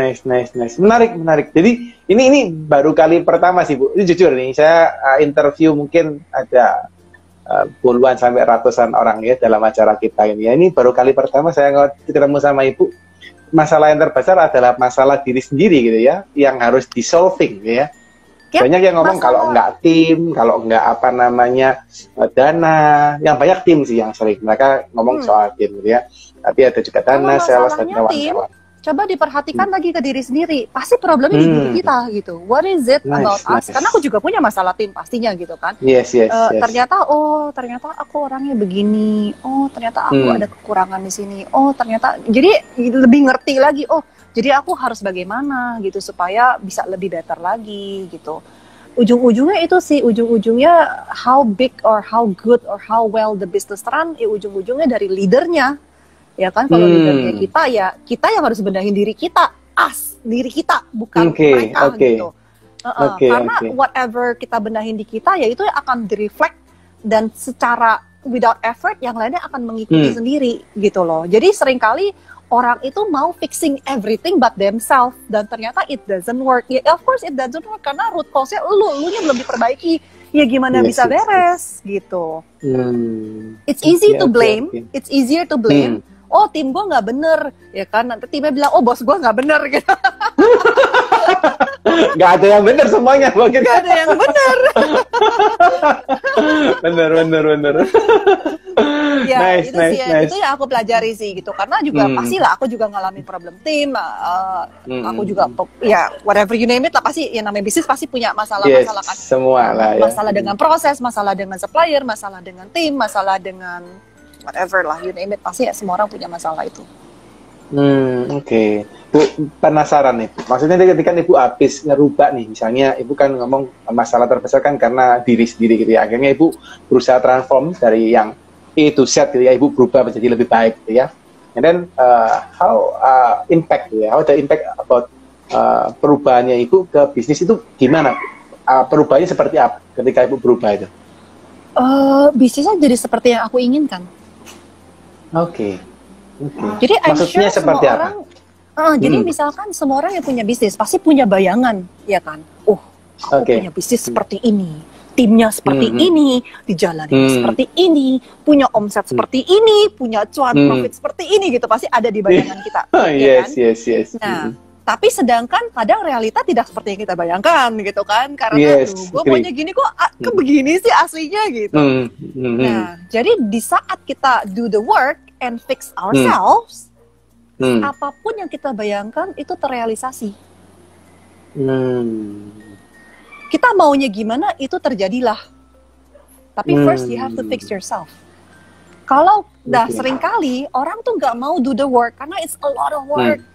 Menarik. Jadi ini baru kali pertama sih, Bu. Ini jujur nih, saya interview mungkin ada puluhan sampai ratusan orang ya dalam acara kita ini. Ya, ini baru kali pertama saya ketemu sama Ibu. Masalah yang terbesar adalah masalah diri sendiri gitu ya, yang harus di-solving gitu ya. Banyak yang ngomong kalau enggak tim, kalau enggak dana, yang banyak tim sih yang sering. Mereka ngomong soal tim gitu ya. Tapi ada juga dana, sales, dan kawan-kawan. Coba diperhatikan lagi ke diri sendiri. Pasti problemnya di diri kita gitu. What is it about us? Karena aku juga punya masalah tim pastinya gitu kan. Yes. Ternyata aku orangnya begini. Oh, ternyata aku ada kekurangan di sini. Oh, ternyata jadi lebih ngerti lagi. Oh, jadi aku harus bagaimana gitu supaya bisa lebih better lagi gitu. Ujung-ujungnya itu sih, ujung-ujungnya how big or how good or how well the business run, ujung-ujungnya dari leadernya. Ya kan, kalau leadernya kita, ya kita yang harus benahin diri kita, diri kita, bukan mereka gitu. Karena whatever kita benahin di kita, ya itu akan di-reflect dan secara without effort yang lainnya akan mengikuti sendiri gitu loh. Jadi seringkali orang itu mau fixing everything but themselves, dan ternyata it doesn't work. Ya, of course it doesn't work karena root cause-nya elunya belum diperbaiki. Ya gimana bisa beres gitu. It's easy to blame. It's easier to blame. Oh, tim gue nggak bener, ya kan? Nanti timnya bilang, oh bos gue nggak bener gitu. Nggak ada yang bener semuanya. Nggak ada yang bener. bener. Ya, itu yang aku pelajari sih gitu. Karena juga pastilah aku juga ngalamin problem tim. Aku juga, ya whatever you name it lah, pasti yang namanya bisnis pasti punya masalah-masalah kan. Semua lah ya. Masalah dengan proses, masalah dengan supplier, masalah dengan tim, masalah dengan whatever lah, you name it, pasti ya semua orang punya masalah itu. Oke. Bu, penasaran nih. Maksudnya ketika Ibu habis ngerubah nih, misalnya Ibu kan ngomong masalah terbesar kan karena diri sendiri gitu ya. Akhirnya Ibu berusaha transform dari yang A to Z gitu ya, Ibu berubah menjadi lebih baik gitu ya. And then how impact gitu ya, how the impact about perubahannya Ibu ke bisnis itu gimana? Perubahannya seperti apa ketika Ibu berubah itu? Bisnisnya jadi seperti yang aku inginkan. Oke. Jadi maksudnya sure seperti apa? Jadi misalkan semua orang yang punya bisnis pasti punya bayangan, ya kan? Aku punya bisnis seperti ini, timnya seperti ini, dijalani seperti ini, punya omset seperti ini, punya cuan profit seperti ini gitu, pasti ada di bayangan kita. Yes. Nah, tapi sedangkan kadang realita tidak seperti yang kita bayangkan gitu kan, karena gue punya gini kok begini sih aslinya gitu. Nah, jadi di saat kita do the work and fix ourselves, apapun yang kita bayangkan itu terrealisasi. Kita maunya gimana itu terjadilah. Tapi first you have to fix yourself. Kalau seringkali orang tuh nggak mau do the work karena it's a lot of work.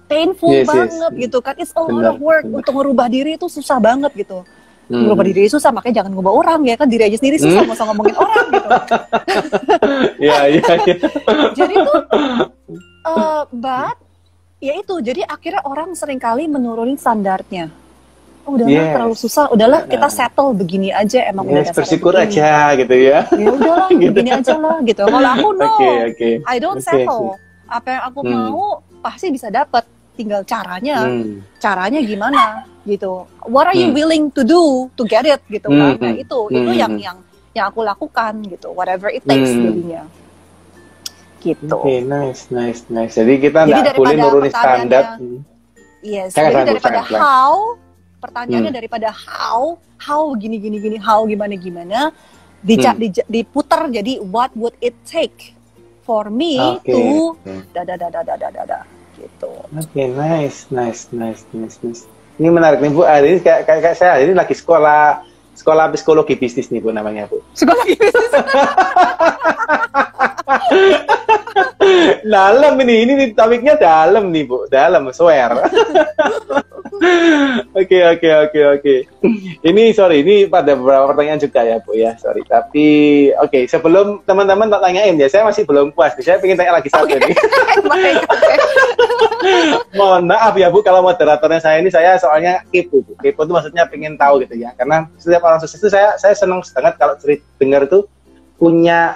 Painful banget gitu kan, it's a lot of work. Untuk merubah diri itu susah banget gitu. Merubah diri susah, makanya jangan ngubah orang ya kan, diri aja sendiri susah, nggak usah ngomongin orang gitu. Iya. Jadi tuh, ya itu, jadi akhirnya orang seringkali menurunin standarnya. Udahlah terlalu susah, udahlah kita settle begini aja, emang udah bersyukur aja gitu ya. Ya udahlah, begini aja lah gitu. Kalau aku I don't settle. Apa yang aku mau pasti bisa dapet tinggal caranya gimana gitu. What are you willing to do to get it gitu kan? Nah, itu yang aku lakukan gitu, whatever it takes jadinya. Gitu. Oke, nice. Jadi kita nggak boleh nurunin standar. Yes, jadi daripada how, pertanyaannya daripada how gini, how gimana, diputar jadi what would it take for me to gitu. Oke, nice. Ini menarik nih Bu. Ini kayak saya ini lagi sekolah psikologi bisnis nih Bu namanya Bu. Psikologi bisnis. Dalam ini topiknya dalam nih Bu, dalam swear. Oke. Ini pada beberapa pertanyaan juga ya Bu ya, sorry. Tapi oke, sebelum teman-teman tak tanyain ya, saya masih belum puas. Saya pengen tanya lagi satu nih. Mohon maaf ya Bu, kalau moderatornya saya soalnya kepo Bu. Kepo itu maksudnya pengen tahu gitu ya. Karena setiap orang sukses itu saya senang banget kalau dengar tuh punya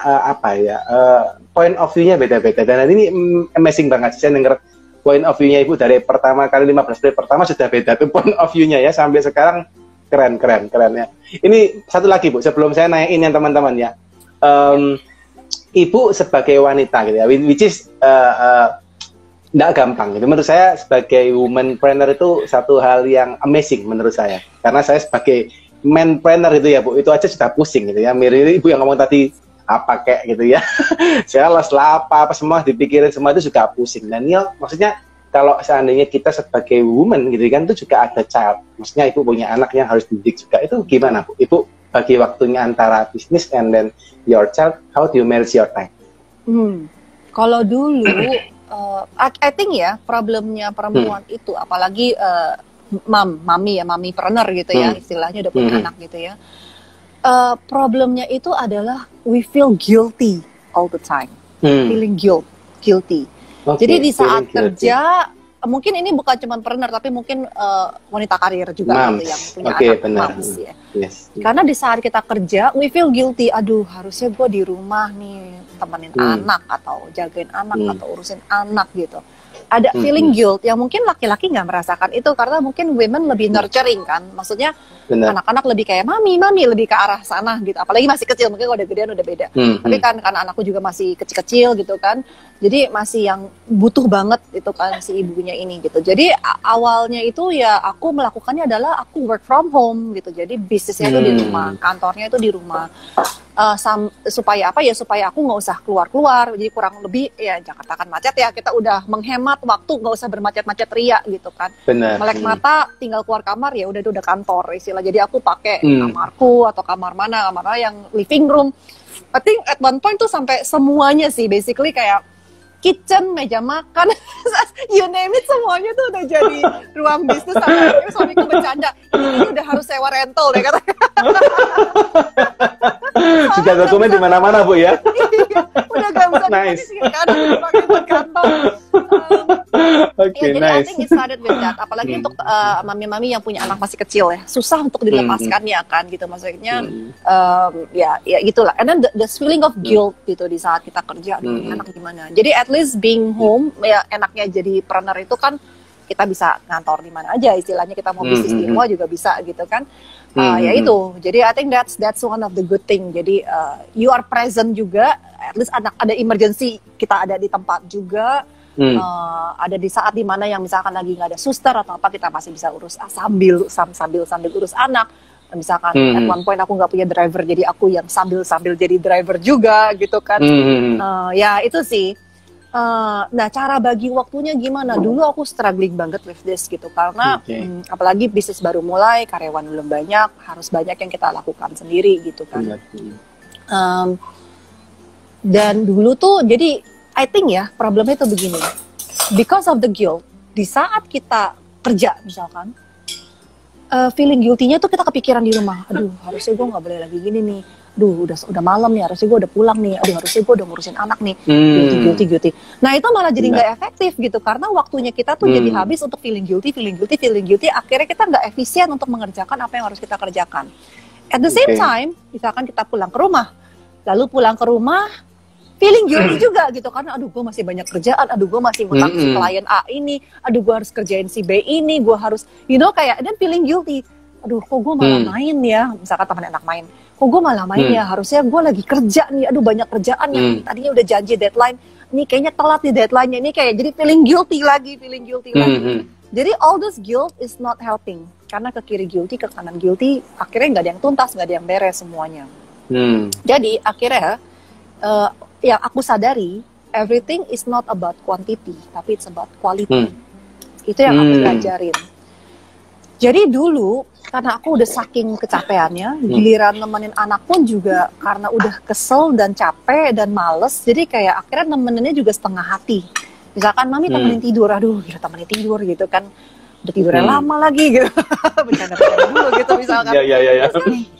point of view-nya beda-beda. Dan ini amazing banget. Saya dengar point of view-nya Ibu dari pertama kali 15 menit pertama sudah beda tuh point of view-nya ya, sampai sekarang keren ya. Ini satu lagi Bu, sebelum saya nanyain yang teman-teman ya. Ibu sebagai wanita gitu ya, which is nggak gampang gitu. Menurut saya sebagai womanpreneur itu satu hal yang amazing menurut saya. Karena saya sebagai manpreneur itu ya Bu, itu aja sudah pusing gitu ya. Mirip Ibu yang ngomong tadi apa kayak gitu ya. Sales lah apa semua dipikirin, semua itu juga pusing. Dan ya maksudnya kalau seandainya kita sebagai woman gitu kan, itu juga ada child. Maksudnya Ibu punya anak yang harus dididik juga. Itu gimana Bu? Ibu bagi waktunya antara bisnis and then your child, how do you manage your time? Kalau dulu I think ya problemnya perempuan itu apalagi mamipreneur gitu ya, istilahnya udah punya anak gitu ya. Problemnya itu adalah we feel guilty all the time, feeling guilty. Jadi di saat kerja, mungkin ini bukan cuma planner tapi mungkin wanita karir juga gitu yang punya anak moms ya. Yes. Karena di saat kita kerja, we feel guilty. Aduh, harusnya gue di rumah nih temenin anak atau jagain anak atau urusin anak gitu. Ada feeling guilt yang mungkin laki-laki nggak merasakan itu karena mungkin women lebih nurturing kan, maksudnya anak-anak lebih kayak mami lebih ke arah sana gitu, apalagi masih kecil, mungkin kalau udah gedean udah beda. Tapi kan karena anakku juga masih kecil-kecil gitu kan, jadi masih yang butuh banget itu kan si ibunya ini gitu. Jadi awalnya itu ya aku melakukannya adalah aku work from home gitu, jadi bisnisnya itu di rumah, kantornya itu di rumah. Supaya apa ya, supaya aku nggak usah keluar-keluar, jadi kurang lebih ya Jakarta kan macet ya, kita udah menghemat waktu, nggak usah bermacet-macet ria gitu kan. Melek mata tinggal keluar kamar ya udah kantor istilah, jadi aku pakai kamarku atau kamar mana yang living room. I think at one point tuh sampai semuanya sih basically kayak kitchen, meja makan, you name it, semuanya tuh udah jadi ruang bisnis. Sampai suamiku bercanda, ini udah harus sewa rental deh katanya. Sudah dokumen di mana-mana Bu ya. Udah gak bisa dipakai kan, pakai buat kantor. Jadi I think it started with that. Apalagi untuk mami-mami yang punya anak masih kecil ya, susah untuk dilepaskannya kan gitu, maksudnya ya gitulah. And then the feeling of guilt gitu di saat kita kerja, anak gimana. Jadi at least being home ya, enaknya jadi planner itu kan kita bisa ngantor di mana aja, istilahnya kita mau bisnis di rumah juga bisa gitu kan. Ya itu, jadi I think that's one of the good thing. Jadi you are present juga, at least ada emergency kita ada di tempat juga. Ada di saat dimana yang misalkan lagi nggak ada suster atau apa, kita masih bisa urus sambil urus anak. Misalkan at one point aku nggak punya driver, jadi aku yang sambil jadi driver juga gitu kan. Ya itu sih. Nah, cara bagi waktunya gimana? Dulu aku struggling banget with this gitu, karena apalagi bisnis baru mulai, karyawan belum banyak, harus banyak yang kita lakukan sendiri gitu kan. Dan dulu tuh jadi I think ya problemnya itu begini, because of the guilt, di saat kita kerja misalkan, feeling guilty-nya tuh kita kepikiran di rumah, aduh harusnya gue nggak boleh lagi gini nih, aduh udah malam nih, harusnya gue udah pulang nih, aduh harusnya gue udah ngurusin anak nih, guilty. Nah itu malah jadi nggak efektif gitu, karena waktunya kita tuh jadi habis untuk feeling guilty, akhirnya kita nggak efisien untuk mengerjakan apa yang harus kita kerjakan. At the same time, misalkan kita pulang ke rumah, feeling guilty juga gitu, karena aduh gue masih banyak kerjaan, aduh gue masih ngutang si klien A ini, aduh gue harus kerjain si B ini, gue harus kayak, dan feeling guilty, aduh kok gue malah main ya, misalkan teman enak main, kok gue malah main ya, harusnya gue lagi kerja nih, aduh banyak kerjaan yang tadinya udah janji deadline, ini kayaknya telat nih deadline-nya, ini kayak jadi feeling guilty lagi. Jadi all this guilt is not helping, karena ke kiri guilty, ke kanan guilty, akhirnya nggak ada yang tuntas, nggak ada yang beres semuanya. Jadi akhirnya yang aku sadari, everything is not about quantity, tapi it's about quality. Itu yang aku pelajarin. Jadi dulu, karena aku udah saking kecapeannya, giliran nemenin anak pun juga karena udah kesel dan capek dan males, jadi kayak akhirnya nemeninnya juga setengah hati. Misalkan mami temenin tidur, aduh gila temenin tidur gitu kan, udah tidurnya lama lagi gitu, bercanda dulu gitu misalkan.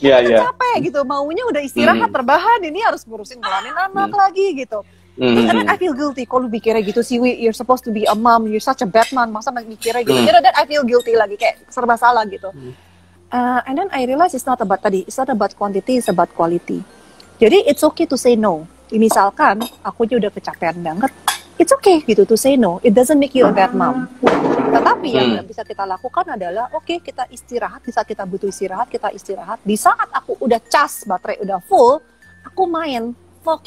Iya. Capek gitu, maunya udah istirahat terbahan, ini harus ngurusin ngelanin anak lagi gitu. Terus then I feel guilty, kok lu mikirnya gitu sih, you're supposed to be a mom, you're such a bad man, masa mikirnya gitu. Jadi then I feel guilty lagi, kayak serba salah gitu. And then I realize it's not about quantity, it's about quality. Jadi it's okay to say no. Misalkan aku udah kecapean banget, it's okay gitu to say no. It doesn't make you a bad mom. Tetapi yang bisa kita lakukan adalah, oke, kita istirahat. Di saat kita butuh istirahat, kita istirahat. Di saat aku udah cas, baterai udah full, aku main.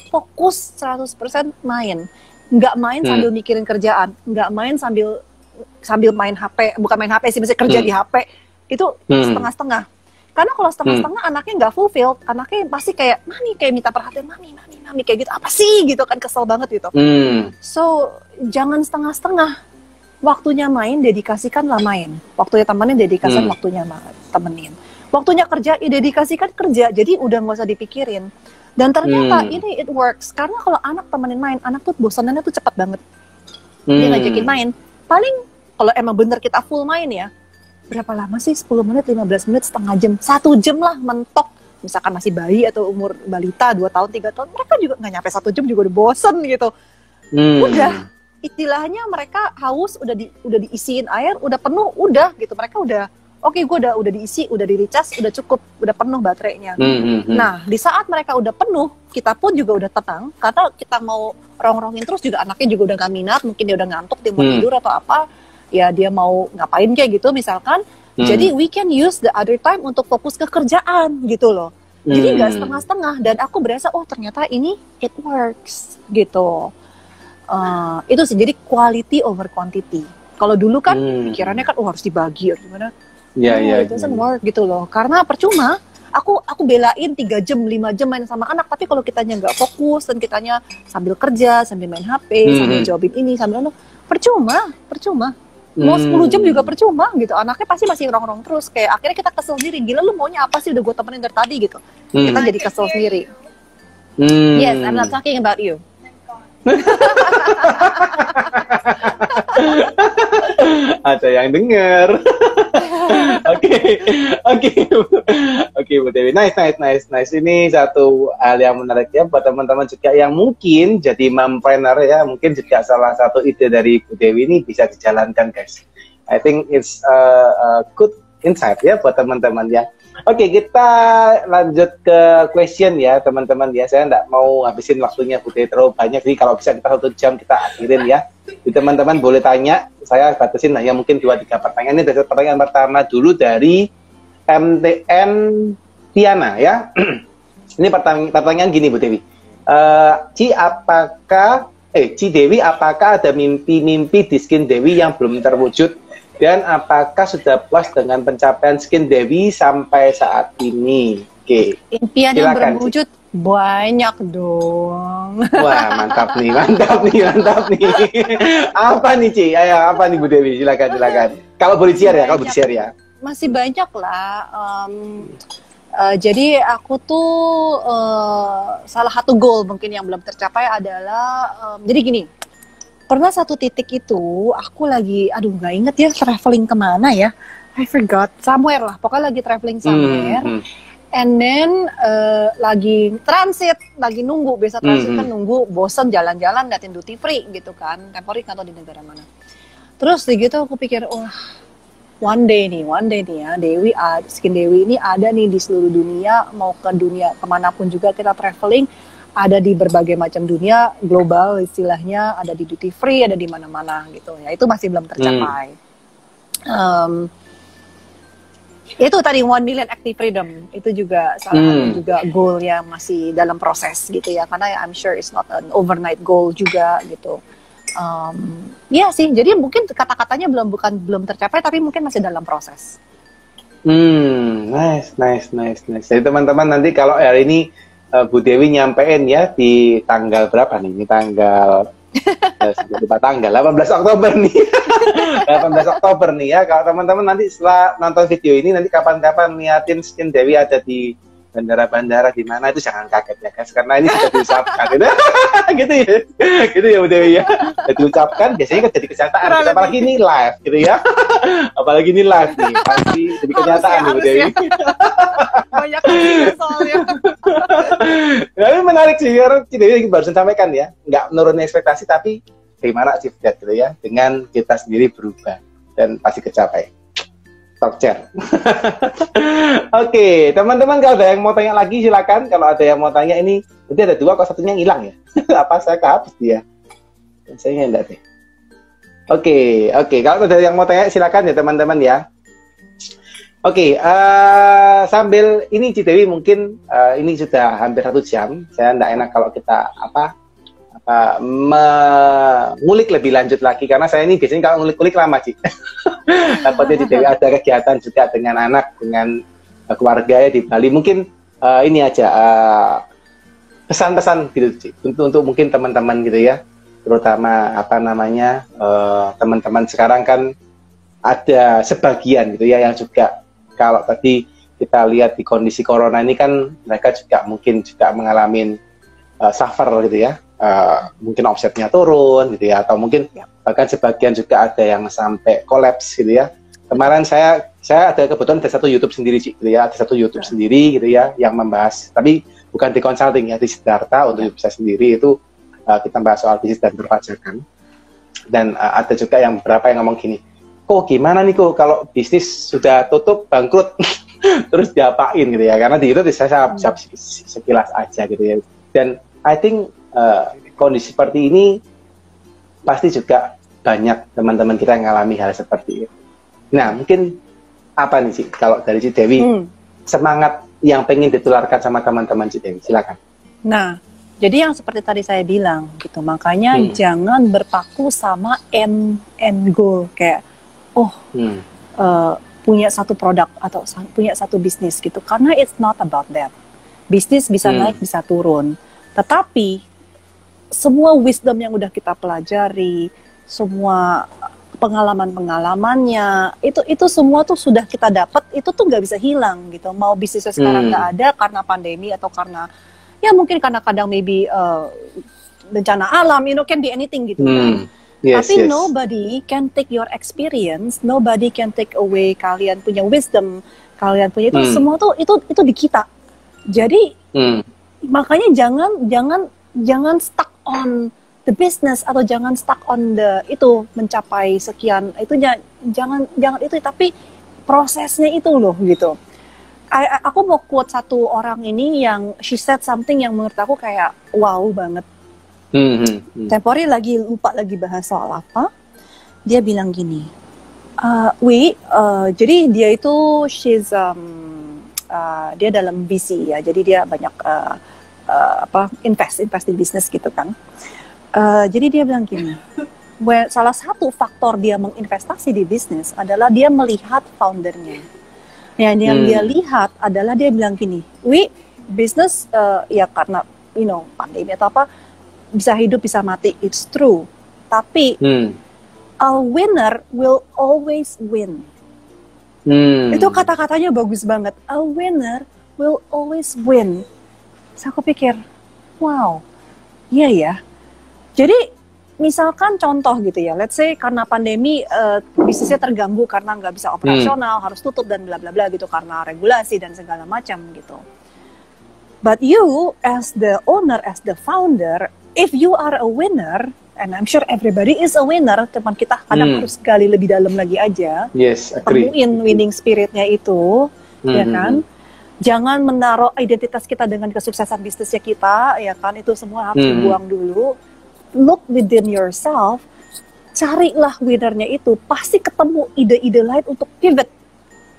Fokus 100% main. Nggak main sambil mikirin kerjaan. Nggak main sambil main HP. Bukan main HP sih, misalnya kerja di HP. Itu setengah-setengah. Karena kalau setengah-setengah, anaknya nggak fulfilled. Anaknya pasti kayak, mami, kayak minta perhatian, mami, kayak gitu. Apa sih? Gitu kan, kesel banget gitu. So, jangan setengah-setengah. Waktunya main, dedikasikanlah main. Waktunya temenin, dedikasikan waktunya temenin. Waktunya kerja, dedikasikan kerja. Jadi udah nggak usah dipikirin. Dan ternyata ini it works. Karena kalau anak temenin main, anak tuh bosanannya tuh cepat banget. Dia ngajakin main. Paling kalau emang bener kita full main ya, berapa lama sih? 10 menit, 15 menit, setengah jam. 1 jam lah mentok. Misalkan masih bayi atau umur balita 2 tahun, 3 tahun, mereka juga nggak nyampe 1 jam juga udah bosen gitu. Udah, istilahnya mereka haus, udah diisiin air, udah penuh, udah gitu. Mereka udah, oke, gue udah diisi, udah di-recharge, udah cukup, udah penuh baterainya. Nah, di saat mereka udah penuh, kita pun juga udah tenang, karena kita mau rong-rongin terus juga anaknya juga udah gak minat, mungkin dia udah ngantuk, dia mau tidur atau apa, ya dia mau ngapain kayak gitu misalkan. Jadi we can use the other time untuk fokus ke kerjaan gitu loh. Jadi gak setengah-setengah, dan aku berasa, oh ternyata ini it works gitu. Itu sih, jadi quality over quantity. Kalau dulu kan pikirannya kan, oh harus dibagi atau gimana. It doesn't work gitu loh. Karena percuma, aku belain 3 jam, 5 jam main sama anak, tapi kalau kitanya nggak fokus dan kitanya sambil kerja, sambil main HP, sambil jawabin ini, sambil percuma. Mau 10 jam juga percuma gitu. Anaknya pasti masih rongrong terus. Kayak akhirnya kita kesel sendiri. Gila lu maunya apa sih, udah gue temenin dari tadi gitu. Kita jadi kesel sendiri. Yes, I'm not talking about you. Ada yang dengar. Oke, Bu Dewi. Nice. Ini satu hal yang menarik ya buat teman-teman juga yang mungkin jadi mompreneur ya. Mungkin juga salah satu ide dari Bu Dewi ini bisa dijalankan, guys. I think it's a good insight ya buat teman-teman ya. Oke, kita lanjut ke question ya teman-teman ya. Saya nggak mau habisin waktunya Bu Dewi terlalu banyak. Jadi kalau bisa kita 1 jam kita akhirin ya. Jadi teman-teman boleh tanya. Saya batasin hanya mungkin 2-3 pertanyaan. Ini dari pertanyaan pertama dulu dari MTN Tiana ya. Ini pertanyaan gini Bu Dewi. Ci Dewi, apakah ada mimpi-mimpi di Skin Dewi yang belum terwujud? Dan apakah sudah puas dengan pencapaian Skin Dewi sampai saat ini? Oke. Impian yang berwujud banyak dong. Wah, mantap nih. Apa nih, Ci? Ayo, apa nih Bu Dewi? Silakan. Kalau boleh share ya, Masih banyak lah. Jadi aku tuh salah satu goal mungkin yang belum tercapai adalah jadi gini. Pernah satu titik itu aku lagi, nggak inget ya traveling kemana ya, I forgot, somewhere lah, pokoknya lagi traveling somewhere, and then lagi transit, lagi nunggu, biasa transit kan nunggu, bosen jalan-jalan, liatin duty free gitu kan, temporary atau di negara mana. Terus gitu aku pikir, wah one day nih ya, Skin Dewi ini ada nih di seluruh dunia, mau ke dunia kemanapun juga kita traveling, ada di berbagai macam dunia global istilahnya, ada di duty free, ada di mana-mana gitu ya. Itu masih belum tercapai. Itu tadi 1 million active freedom itu juga salah satu juga goal yang masih dalam proses gitu ya, karena I'm sure it's not an overnight goal juga gitu. Ya sih, jadi mungkin kata-katanya belum tercapai, tapi mungkin masih dalam proses. Nice. Jadi teman-teman nanti kalau hari ini Bu Dewi nyampein ya di tanggal berapa nih? Ini tanggal lupa tanggal 18 Oktober nih. 18 Oktober nih ya. Kalau teman-teman nanti setelah nonton video ini nanti kapan-kapan niatin skin Dewi ada di bandara-bandara di mana, itu jangan kaget ya guys, karena ini sudah diucapkan gitu ya. Gitu ya Bu Dewi ya. Sudah diucapkan biasanya kan jadi kenyataan. Apalagi ini live gitu ya. Apalagi ini live nih, pasti jadi kenyataan Bu Dewi. Banyak soalnya. Tapi menarik sih, karena Dewi barusan sampaikan ya, nggak menurunin ekspektasi, tapi gimana sih gitu ya, dengan kita sendiri berubah dan pasti kecapai. Talk chat. Oke, teman-teman kalau ada yang mau tanya lagi silakan. Kalau ada yang mau tanya ini, nanti ada 2 kok satunya hilang ya. Apa saya kehapus dia? Saya enggak deh. Oke. Kalau ada yang mau tanya silakan ya teman-teman ya. Oke, sambil ini Ci Dewi mungkin ini sudah hampir 1 jam. Saya enggak enak kalau kita mengulik lebih lanjut lagi, karena saya ini biasanya kalau ngulik-ngulik lama Ci. Takutnya Ci Dewi ada kegiatan juga dengan anak, dengan keluarga ya di Bali. Mungkin ini aja pesan-pesan gitu Ci, untuk mungkin teman-teman gitu ya, terutama teman-teman sekarang kan ada sebagian gitu ya yang juga, kalau tadi kita lihat di kondisi corona ini kan mereka juga mungkin juga mengalami suffer gitu ya. Mungkin omsetnya turun gitu ya, atau mungkin bahkan sebagian juga ada yang sampai kolaps gitu ya. Kemarin saya ada kebetulan ada satu YouTube sendiri gitu ya, ada satu YouTube sendiri gitu ya yang membahas, tapi bukan di consulting ya, di Siddhartha untuk YouTube saya sendiri itu kita bahas soal bisnis dan perpajakan. Dan ada juga yang beberapa yang ngomong gini, kok gimana nih kok kalau bisnis sudah tutup bangkrut terus diapain gitu ya, karena di YouTube saya sekilas aja gitu ya. Dan I think kondisi seperti ini pasti juga banyak teman-teman kita yang mengalami hal seperti itu. Nah, mungkin apa nih Ci, kalau dari Ci Dewi semangat yang pengen ditularkan sama teman-teman Ci Dewi, silakan. Nah, jadi yang seperti tadi saya bilang gitu, makanya jangan berpaku sama end goal kayak punya satu produk atau punya satu bisnis gitu, karena it's not about that. Bisnis bisa naik bisa turun, tetapi semua wisdom yang udah kita pelajari, semua pengalaman-pengalamannya, itu semua tuh sudah kita dapat, itu tuh nggak bisa hilang gitu. Mau bisnisnya sekarang nggak ada karena pandemi atau karena ya mungkin karena kadang maybe bencana alam, can be anything gitu kan. Tapi nobody can take your experience, nobody can take away kalian punya wisdom, kalian punya itu semua tuh itu di kita. Jadi makanya jangan stuck on the business atau jangan stuck on itu mencapai sekian, itu jangan itu, tapi prosesnya itu loh gitu. Aku mau quote satu orang ini yang she said something yang menurut aku kayak wow banget. Tempori lupa lagi bahas soal apa. Dia bilang gini, jadi dia itu dia dalam VC ya, jadi dia banyak invest di bisnis gitu kan. Jadi dia bilang gini, salah satu faktor dia menginvestasi di bisnis adalah dia melihat foundernya. Yang dia lihat adalah dia bilang gini, bisnis ya karena pandemi atau apa bisa hidup bisa mati, it's true. Tapi a winner will always win. Itu kata-katanya bagus banget. A winner will always win. Terus aku pikir, wow, iya ya. Jadi misalkan contoh gitu ya, let's say karena pandemi bisnisnya terganggu karena nggak bisa operasional, harus tutup dan bla bla bla gitu karena regulasi dan segala macam gitu. But you as the owner, as the founder, if you are a winner, and I'm sure everybody is a winner, teman kita kadang harus gali lebih dalam lagi aja, yes, agree. temuin winning spiritnya itu, ya kan? Jangan menaruh identitas kita dengan kesuksesan bisnisnya kita, ya kan, itu semua harus dibuang dulu. Look within yourself, carilah winnernya itu, pasti ketemu ide-ide lain untuk pivot,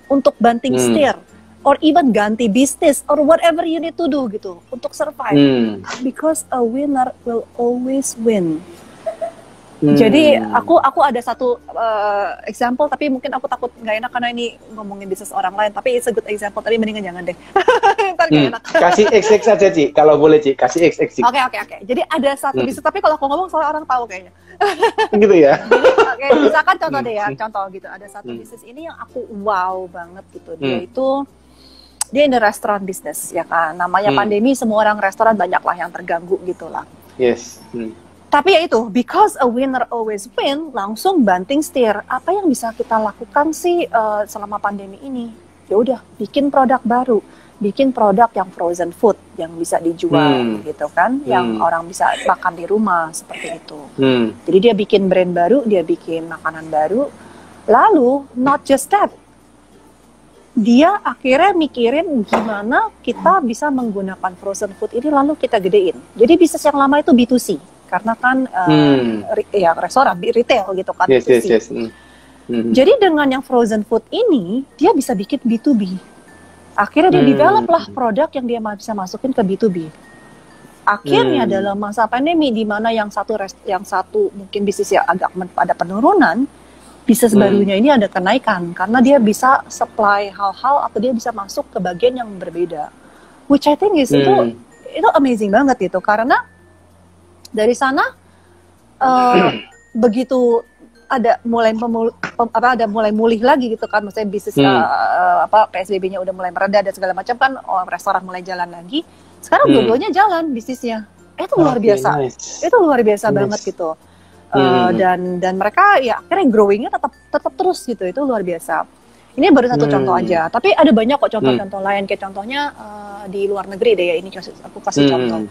untuk banting setir, or even ganti bisnis, or whatever you need to do gitu, untuk survive. Because a winner will always win. Jadi aku ada satu example, tapi mungkin aku takut nggak enak karena ini ngomongin bisnis orang lain, tapi it's a good example, tapi mendingan jangan deh. Ntar nggak enak. Kasih XX aja Ci, kalau boleh Ci, kasih XX. Oke. Jadi ada satu bisnis, tapi kalau aku ngomong soalnya orang tahu kayaknya. Gitu ya. Jadi, misalkan contoh deh ya, contoh gitu, ada satu bisnis ini yang aku wow banget gitu, dia in the restaurant business ya kan, namanya pandemi, semua orang restoran banyak lah yang terganggu gitulah. Yes. Tapi ya itu, because a winner always win, langsung banting setir. Apa yang bisa kita lakukan sih selama pandemi ini? Ya udah, bikin produk baru, bikin produk yang frozen food yang bisa dijual gitu kan, yang orang bisa makan di rumah seperti itu. Jadi dia bikin brand baru, dia bikin makanan baru. Lalu not just that, dia akhirnya mikirin gimana kita bisa menggunakan frozen food ini lalu kita gedein. Jadi bisnis yang lama itu B2C. Karena kan ya restoran, retail gitu kan. Yes. Jadi dengan yang frozen food ini, dia bisa bikin B2B. Akhirnya dia develop lah produk yang dia bisa masukin ke B2B. Akhirnya dalam masa pandemi, di mana yang satu mungkin bisnis yang agak ada penurunan, bisnis barunya ini ada kenaikan. Karena dia bisa supply hal-hal atau dia bisa masuk ke bagian yang berbeda. Which I think is itu amazing banget gitu. Karena dari sana begitu ada mulai mulih lagi gitu kan, maksudnya bisnis PSBB-nya udah mulai mereda dan segala macam kan, restoran mulai jalan lagi. Sekarang dua-duanya jalan bisnisnya. Itu luar biasa. Nice. Itu luar biasa banget gitu. Dan mereka ya akhirnya growing-nya tetap terus gitu. Itu luar biasa. Ini baru satu contoh aja, tapi ada banyak kok contoh-contoh lain, kayak contohnya di luar negeri deh ya, ini aku kasih contoh.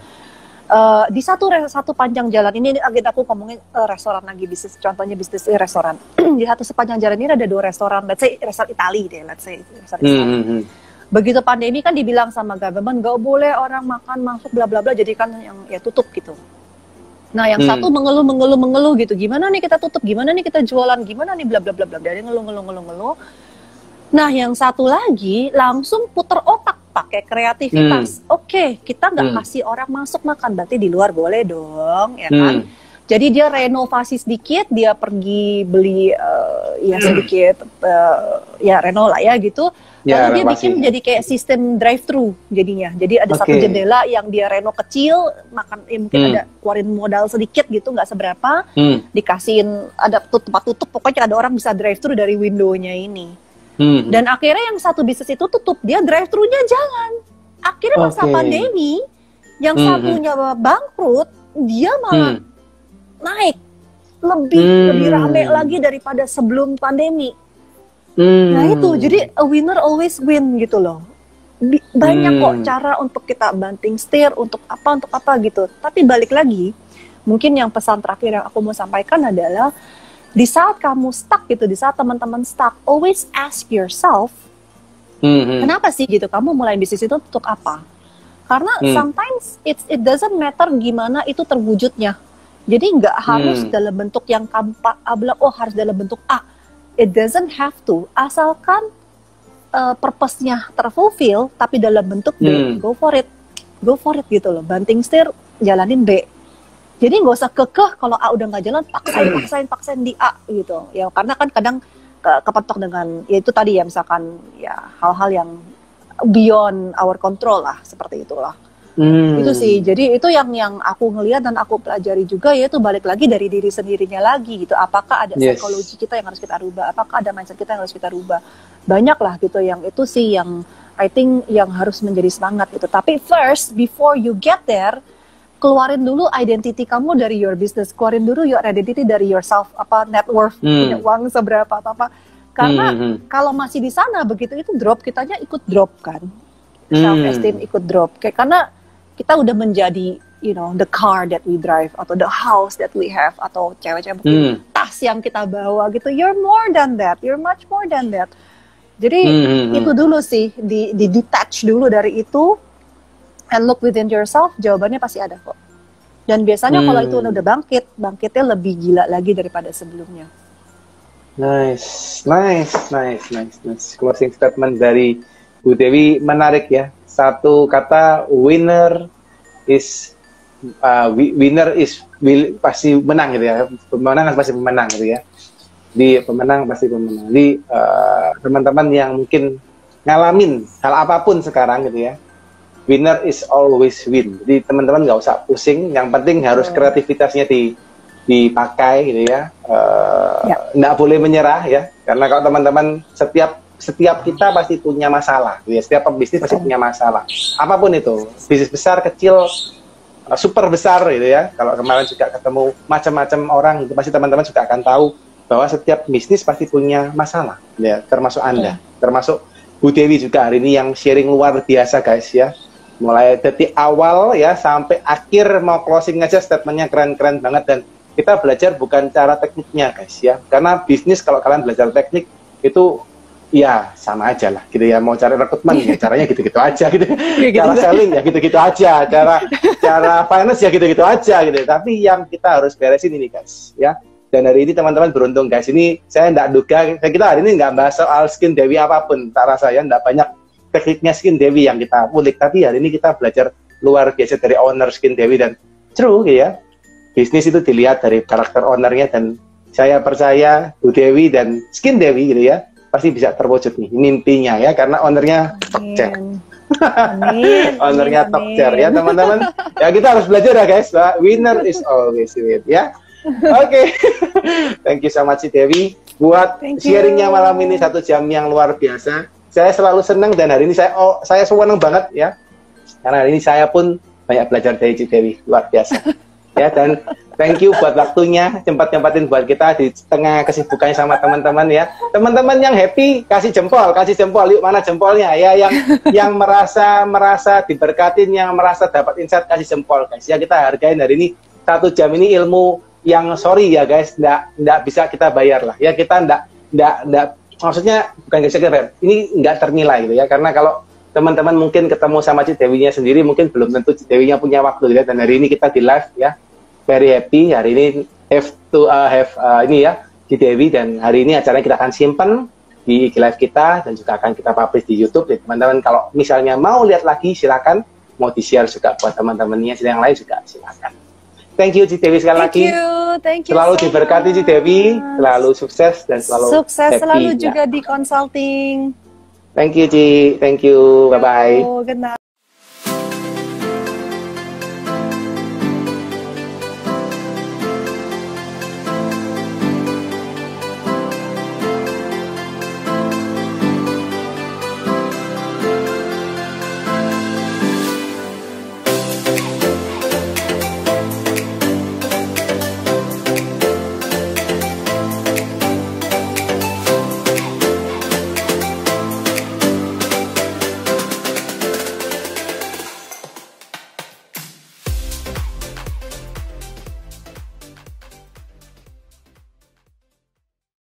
Di satu panjang jalan ini agak aku ngomongin restoran lagi, bisnis, contohnya bisnis restoran. Di satu sepanjang jalan ini ada 2 restoran, let's say restoran Itali deh, restoran Itali. Begitu pandemi kan dibilang sama government gak boleh orang makan masuk bla bla bla, jadi kan yang ya tutup gitu. Nah yang satu mengeluh gitu, gimana nih kita tutup, gimana nih kita jualan, gimana nih bla bla bla bla, dari ngeluh. Nah yang satu lagi langsung puter otak, pakai kreativitas. Oke, kita nggak kasih orang masuk makan, berarti di luar boleh dong, ya kan? Jadi dia renovasi sedikit, dia pergi beli ya sedikit ya reno lah ya gitu. Ya, lalu dia bikin jadi kayak sistem drive-thru jadinya. Jadi ada satu jendela yang dia reno kecil, makan ya mungkin ada keluarin modal sedikit gitu, nggak seberapa, dikasihin ada tempat tutup, pokoknya ada orang bisa drive-thru dari window-nya ini. Dan akhirnya yang satu bisnis itu tutup, dia drive-thru-nya jalan. Akhirnya masa pandemi, yang satunya bangkrut, dia malah naik lebih rame lagi daripada sebelum pandemi. Nah itu, jadi a winner always win gitu loh. Banyak kok cara untuk kita banting setir, untuk apa gitu. Tapi balik lagi, mungkin yang pesan terakhir yang aku mau sampaikan adalah, di saat kamu stuck gitu, di saat teman-teman stuck, always ask yourself, kenapa sih gitu, kamu mulai bisnis itu untuk apa? Karena sometimes it doesn't matter gimana itu terwujudnya. Jadi nggak harus dalam bentuk yang kamu harus dalam bentuk A. It doesn't have to, asalkan purpose-nya terfulfill, tapi dalam bentuk B, go for it gitu loh, banting setir, jalanin B. Jadi nggak usah kekeh kalau A udah nggak jalan, paksain di A gitu. Ya karena kan kadang kepentok dengan ya itu tadi ya, misalkan ya hal-hal yang beyond our control lah, seperti itulah. Itu sih. Jadi itu yang aku ngelihat dan aku pelajari juga, yaitu balik lagi dari diri sendirinya lagi gitu. Apakah ada psikologi kita yang harus kita rubah? Apakah ada mindset kita yang harus kita rubah? Banyak lah gitu yang itu sih yang I think yang harus menjadi semangat gitu. Tapi first, before you get there, keluarin dulu identity kamu dari your business, keluarin dulu your identity dari yourself, net worth, punya uang seberapa atau apa. Karena kalau masih di sana begitu itu drop, kitanya ikut drop kan, self esteem ikut drop. Kayak karena kita udah menjadi the car that we drive, atau the house that we have, atau cewek-cewek mungkin tas yang kita bawa gitu. You're more than that, you're much more than that. Jadi itu dulu sih, di detach dulu dari itu, and look within yourself, jawabannya pasti ada kok. Dan biasanya kalau itu udah bangkitnya lebih gila lagi daripada sebelumnya. Nice. Closing statement dari Bu Dewi menarik ya. Satu kata, winner is pasti menang gitu ya. Pemenang pasti pemenang gitu ya. Di pemenang pasti pemenang. Di teman-teman yang mungkin ngalamin hal apapun sekarang gitu ya. Winner is always win. Jadi teman-teman nggak usah pusing. Yang penting harus kreativitasnya dipakai gitu ya. Nggak boleh menyerah ya. Karena kalau teman-teman setiap kita pasti punya masalah gitu ya. Setiap pembisnis pasti punya masalah. Apapun itu, bisnis besar, kecil, super besar gitu ya. Kalau kemarin juga ketemu macam-macam orang, itu pasti teman-teman juga akan tahu bahwa setiap bisnis pasti punya masalah ya, termasuk Anda, termasuk Bu Dewi juga hari ini yang sharing luar biasa guys ya. Mulai dari awal ya sampai akhir mau closing aja statementnya keren-keren banget, dan kita belajar bukan cara tekniknya guys ya. Karena bisnis kalau kalian belajar teknik itu ya sama aja lah gitu ya. Mau cari rekrutmen ya caranya gitu-gitu aja gitu. Cara selling ya gitu-gitu aja. Cara finance ya gitu-gitu aja gitu. Tapi yang kita harus beresin ini guys ya. Dan hari ini teman-teman beruntung guys. Ini saya nggak duga, kita hari ini nggak bahas soal skin Dewi apapun. Tak rasa ya nggak banyak tekniknya skin Dewi yang kita ulik. Tapi hari ini kita belajar luar biasa dari owner skin Dewi, dan true gitu ya. Bisnis itu dilihat dari karakter ownernya, dan saya percaya Bu Dewi dan skin Dewi gitu ya pasti bisa terwujud nih mimpinya ya, karena ownernya top chair. Ownernya top chair ya teman-teman. Ya kita harus belajar ya guys. Winner is always win ya. Oke. Thank you so much Dewi buat sharingnya malam ini, 1 jam yang luar biasa. Saya selalu senang, dan hari ini saya senang banget ya. Karena hari ini saya pun banyak belajar dari Dewi, luar biasa. Ya, dan thank you buat waktunya, sempat-sempatin buat kita di tengah kesibukannya sama teman-teman ya. Teman-teman yang happy kasih jempol, yuk mana jempolnya ya, yang merasa diberkatin, yang merasa dapat insight kasih jempol guys. Ya kita hargain hari ini 1 jam ini ilmu yang sorry ya guys, nggak bisa kita bayar lah. Ya kita nggak maksudnya bukan bisa kita bayar. Ini nggak ternilai gitu ya, karena kalau teman-teman mungkin ketemu sama Dewinya sendiri, mungkin belum tentu Dewinya punya waktu gitu ya. Dan hari ini kita di live ya. Very happy hari ini ini ya Dewi, dan hari ini acaranya kita akan simpan di IG Live kita, dan juga akan kita publish di YouTube. Jadi teman-teman kalau misalnya mau lihat lagi silakan, mau di-share juga buat teman-temannya yang lain juga silakan. Thank you Dewi sekali lagi. Thank you selalu diberkati Dewi, selalu sukses dan selalu sukses happy, selalu ya. juga di consulting. Thank you Thank you, bye bye. Good night.